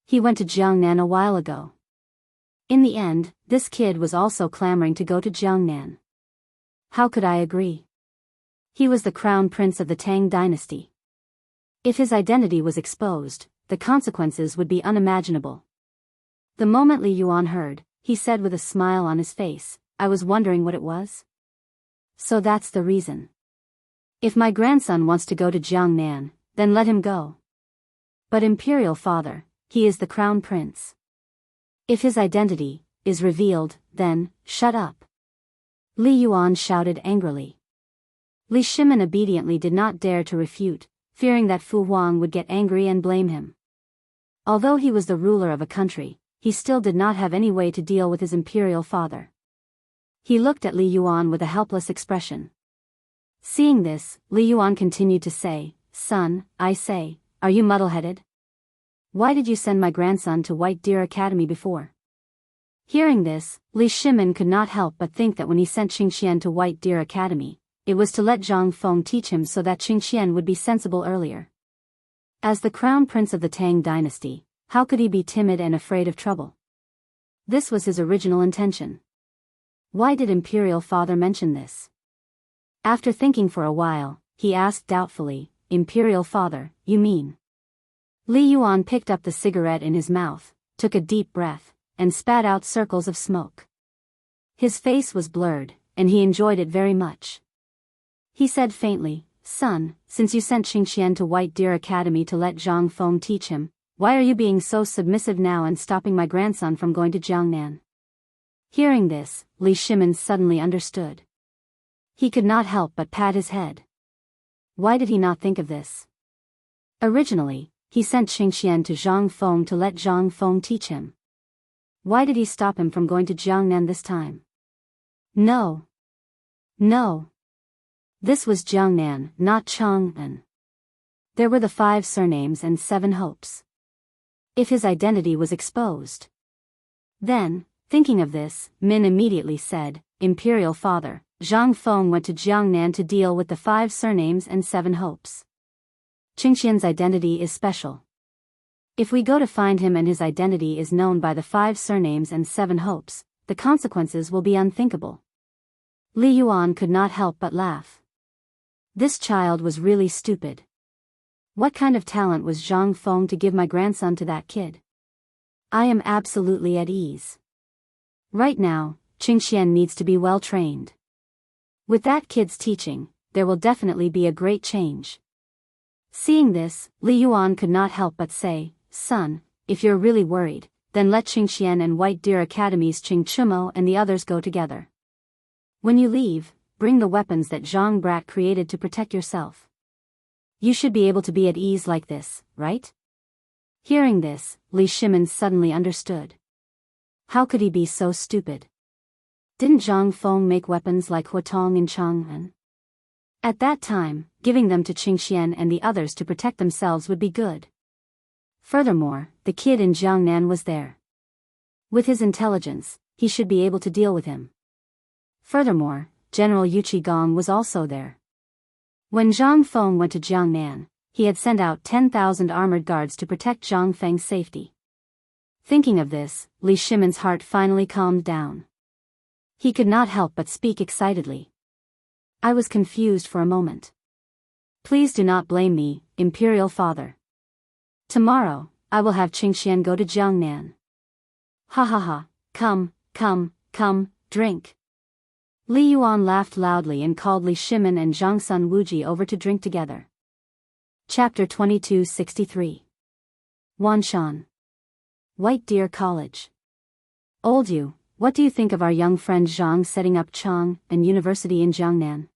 He went to Jiangnan a while ago. In the end, this kid was also clamoring to go to Jiangnan. How could I agree? He was the crown prince of the Tang dynasty. If his identity was exposed, the consequences would be unimaginable. The moment Li Yuan heard, he said with a smile on his face, I was wondering what it was. So that's the reason. If my grandson wants to go to Jiangnan, then let him go. But Imperial father, he is the crown prince. If his identity is revealed, then, shut up. Li Yuan shouted angrily. Li Shimin obediently did not dare to refute, fearing that Fu Huang would get angry and blame him. Although he was the ruler of a country, he still did not have any way to deal with his imperial father. He looked at Li Yuan with a helpless expression. Seeing this, Li Yuan continued to say, Son, I say, are you muddle-headed? Why did you send my grandson to White Deer Academy before? Hearing this, Li Shimin could not help but think that when he sent Qingxian to White Deer Academy, it was to let Zhang Feng teach him so that Qingxian would be sensible earlier. As the crown prince of the Tang dynasty, how could he be timid and afraid of trouble? This was his original intention. Why did Imperial father mention this? After thinking for a while, he asked doubtfully, Imperial father, you mean? Li Yuan picked up the cigarette in his mouth, took a deep breath, and spat out circles of smoke. His face was blurred, and he enjoyed it very much. He said faintly, Son, since you sent Qingxian to White Deer Academy to let Zhang Feng teach him, why are you being so submissive now and stopping my grandson from going to Jiangnan? Hearing this, Li Shimin suddenly understood. He could not help but pat his head. Why did he not think of this? Originally, he sent Qingxian to Zhang Feng to let Zhang Feng teach him. Why did he stop him from going to Jiangnan this time? No. This was Jiangnan, not Chang'an. There were the 5 surnames and 7 hopes. If his identity was exposed. Then, thinking of this, Min immediately said, Imperial father, Zhang Feng went to Jiangnan to deal with the 5 surnames and 7 hopes. Qingxian's identity is special. If we go to find him and his identity is known by the 5 surnames and 7 hopes, the consequences will be unthinkable. Li Yuan could not help but laugh. This child was really stupid. What kind of talent was Zhang Feng to give my grandson to that kid? I am absolutely at ease. Right now, Qingxian needs to be well trained. With that kid's teaching, there will definitely be a great change. Seeing this, Li Yuan could not help but say, son, if you're really worried, then let Qingxian and White Deer Academy's Qing Chumo and the others go together. When you leave, bring the weapons that Zhang Brat created to protect yourself. You should be able to be at ease like this, right? Hearing this, Li Shimin suddenly understood. How could he be so stupid? Didn't Zhang Feng make weapons like Huatong and Chang'an? At that time, giving them to Qingxian and the others to protect themselves would be good. Furthermore, the kid in Jiangnan was there. With his intelligence, he should be able to deal with him. Furthermore, General Yu Qigong was also there. When Zhang Feng went to Jiangnan, he had sent out 10,000 armored guards to protect Zhang Feng's safety. Thinking of this, Li Shimin's heart finally calmed down. He could not help but speak excitedly. I was confused for a moment. Please do not blame me, Imperial Father. Tomorrow, I will have Qingxian go to Jiangnan. Ha ha ha, come, drink. Li Yuan laughed loudly and called Li Shimin and Zhangsun Wuji over to drink together. Chapter 2263. Wanshan. White Deer College. Old Yu, what do you think of our young friend Zhang setting up Chang and University in Jiangnan?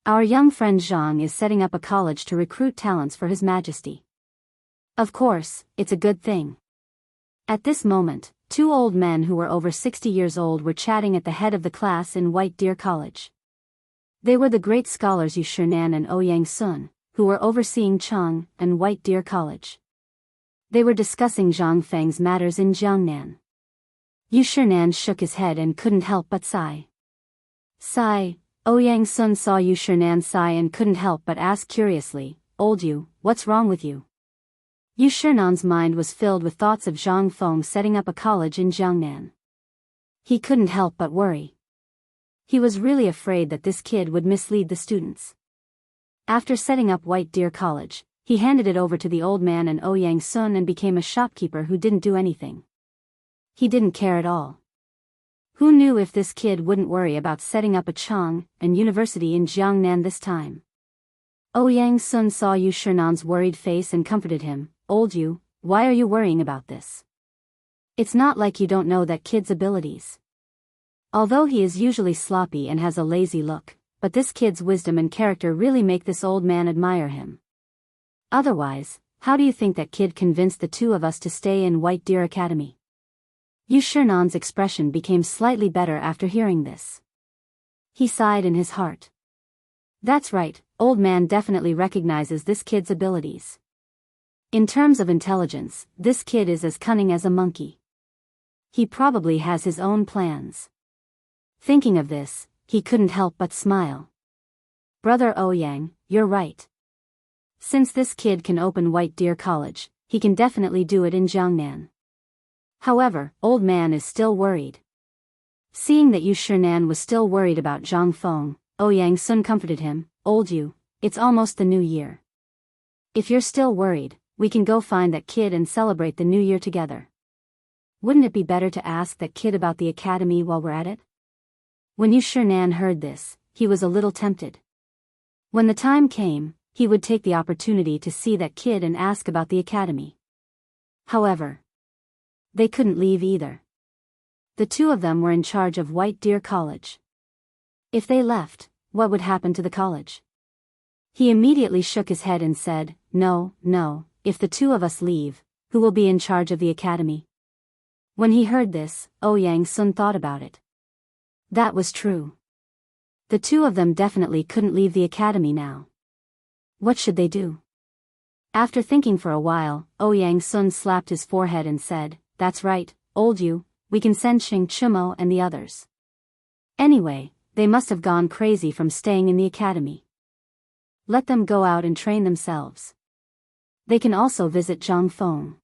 Our young friend Zhang is setting up a college to recruit talents for His Majesty. Of course, it's a good thing. At this moment, two old men who were over 60 years old were chatting at the head of the class in White Deer College. They were the great scholars Yu Shinan and Ouyang Sun, who were overseeing Chang and White Deer College. They were discussing Zhang Feng's matters in Jiangnan. Yu Shinan shook his head and couldn't help but sigh. Ouyang Sun saw Yu Shinan sigh and couldn't help but ask curiously, Old Yu, what's wrong with you? Yu Shinan's mind was filled with thoughts of Zhang Feng setting up a college in Jiangnan. He couldn't help but worry. He was really afraid that this kid would mislead the students. After setting up White Deer College, he handed it over to the old man and Ouyang Sun and became a shopkeeper who didn't do anything. He didn't care at all. Who knew if this kid wouldn't worry about setting up a Chang and University in Jiangnan this time? Ouyang Sun saw Yu Shinan's worried face and comforted him. Old Yu, why are you worrying about this? It's not like you don't know that kid's abilities. Although he is usually sloppy and has a lazy look, but this kid's wisdom and character really make this old man admire him. Otherwise, how do you think that kid convinced the two of us to stay in White Deer Academy? Yu Shinan's expression became slightly better after hearing this. He sighed in his heart. That's right, old man definitely recognizes this kid's abilities. In terms of intelligence, this kid is as cunning as a monkey. He probably has his own plans. Thinking of this, he couldn't help but smile. Brother Ouyang, you're right. Since this kid can open White Deer College, he can definitely do it in Jiangnan. However, old man is still worried. Seeing that Yu Shinan was still worried about Zhang Feng, Ouyang Sun comforted him. Old Yu, it's almost the new year. If you're still worried, we can go find that kid and celebrate the new year together. Wouldn't it be better to ask that kid about the academy while we're at it? When Yu Shinan heard this, he was a little tempted. When the time came, he would take the opportunity to see that kid and ask about the academy. However, they couldn't leave either. The two of them were in charge of White Deer College. If they left, what would happen to the college? He immediately shook his head and said, No, if the two of us leave, who will be in charge of the academy? When he heard this, Ouyang Sun thought about it. That was true. The two of them definitely couldn't leave the academy now. What should they do? After thinking for a while, Ouyang Sun slapped his forehead and said, That's right, Old Yu, we can send Xing Chumo and the others. Anyway, they must have gone crazy from staying in the academy. Let them go out and train themselves. They can also visit Zhang Feng.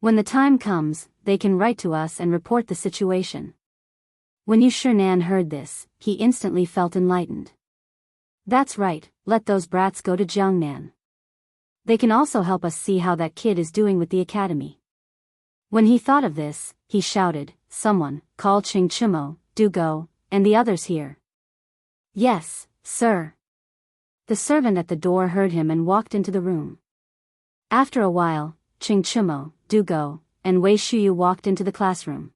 When the time comes, they can write to us and report the situation. When Yu Shinan heard this, he instantly felt enlightened. That's right, let those brats go to Jiangnan. They can also help us see how that kid is doing with the academy. When he thought of this, he shouted, "Someone, call Ching Chimo, do go, and the others here." "Yes, sir." The servant at the door heard him and walked into the room. After a while, Ching Chimo, do go, and Wei Shuyu walked into the classroom.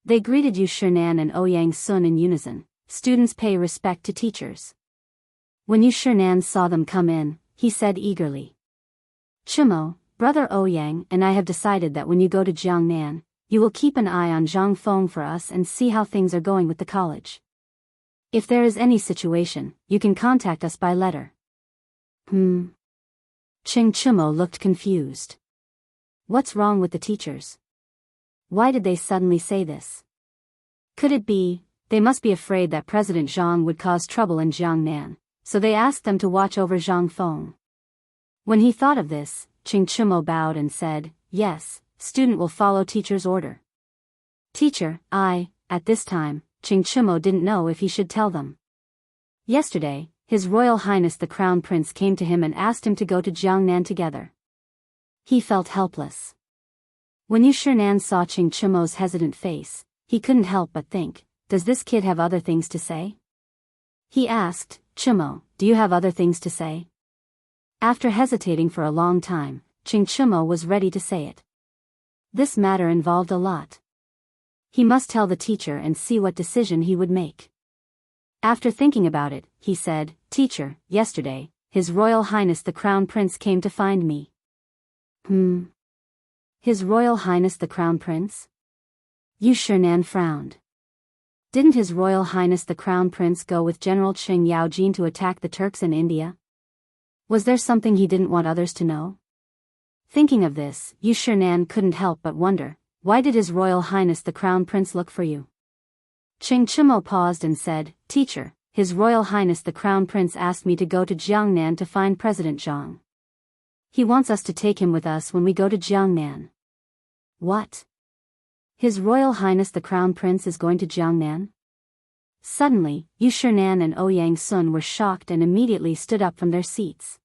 They greeted Yu Shinan and Ouyang Sun in unison. Students pay respect to teachers. When Yu Shinan saw them come in, he said eagerly, "Chimo, brother Ouyang and I have decided that when you go to Jiangnan, you will keep an eye on Zhang Feng for us and see how things are going with the college. If there is any situation, you can contact us by letter." Ching Chimo looked confused. What's wrong with the teachers? Why did they suddenly say this? Could it be, they must be afraid that President Zhang would cause trouble in Jiangnan, so they asked them to watch over Zhang Feng? When he thought of this, Ching Chimo bowed and said, "Yes, student will follow teacher's order." Teacher, at this time, Ching Chimo didn't know if he should tell them. Yesterday, His Royal Highness the Crown Prince came to him and asked him to go to Jiangnan together. He felt helpless. When Yu Shinan saw Ching Chimo's hesitant face, he couldn't help but think, does this kid have other things to say? He asked, "Chimo, do you have other things to say?" After hesitating for a long time, Ching Chimo was ready to say it. This matter involved a lot. He must tell the teacher and see what decision he would make. After thinking about it, he said, "Teacher, yesterday, His Royal Highness the Crown Prince came to find me." His Royal Highness the Crown Prince? Yu Shinan frowned. Didn't His Royal Highness the Crown Prince go with General Qing Yaojin to attack the Turks in India? Was there something he didn't want others to know? Thinking of this, Yu Shinan couldn't help but wonder, why did His Royal Highness the Crown Prince look for you? Ching Chimo paused and said, "Teacher, His Royal Highness the Crown Prince asked me to go to Jiangnan to find President Zhang. He wants us to take him with us when we go to Jiangnan." What? His Royal Highness the Crown Prince is going to Jiangnan? Suddenly, Yu Shinan and Ouyang Sun were shocked and immediately stood up from their seats.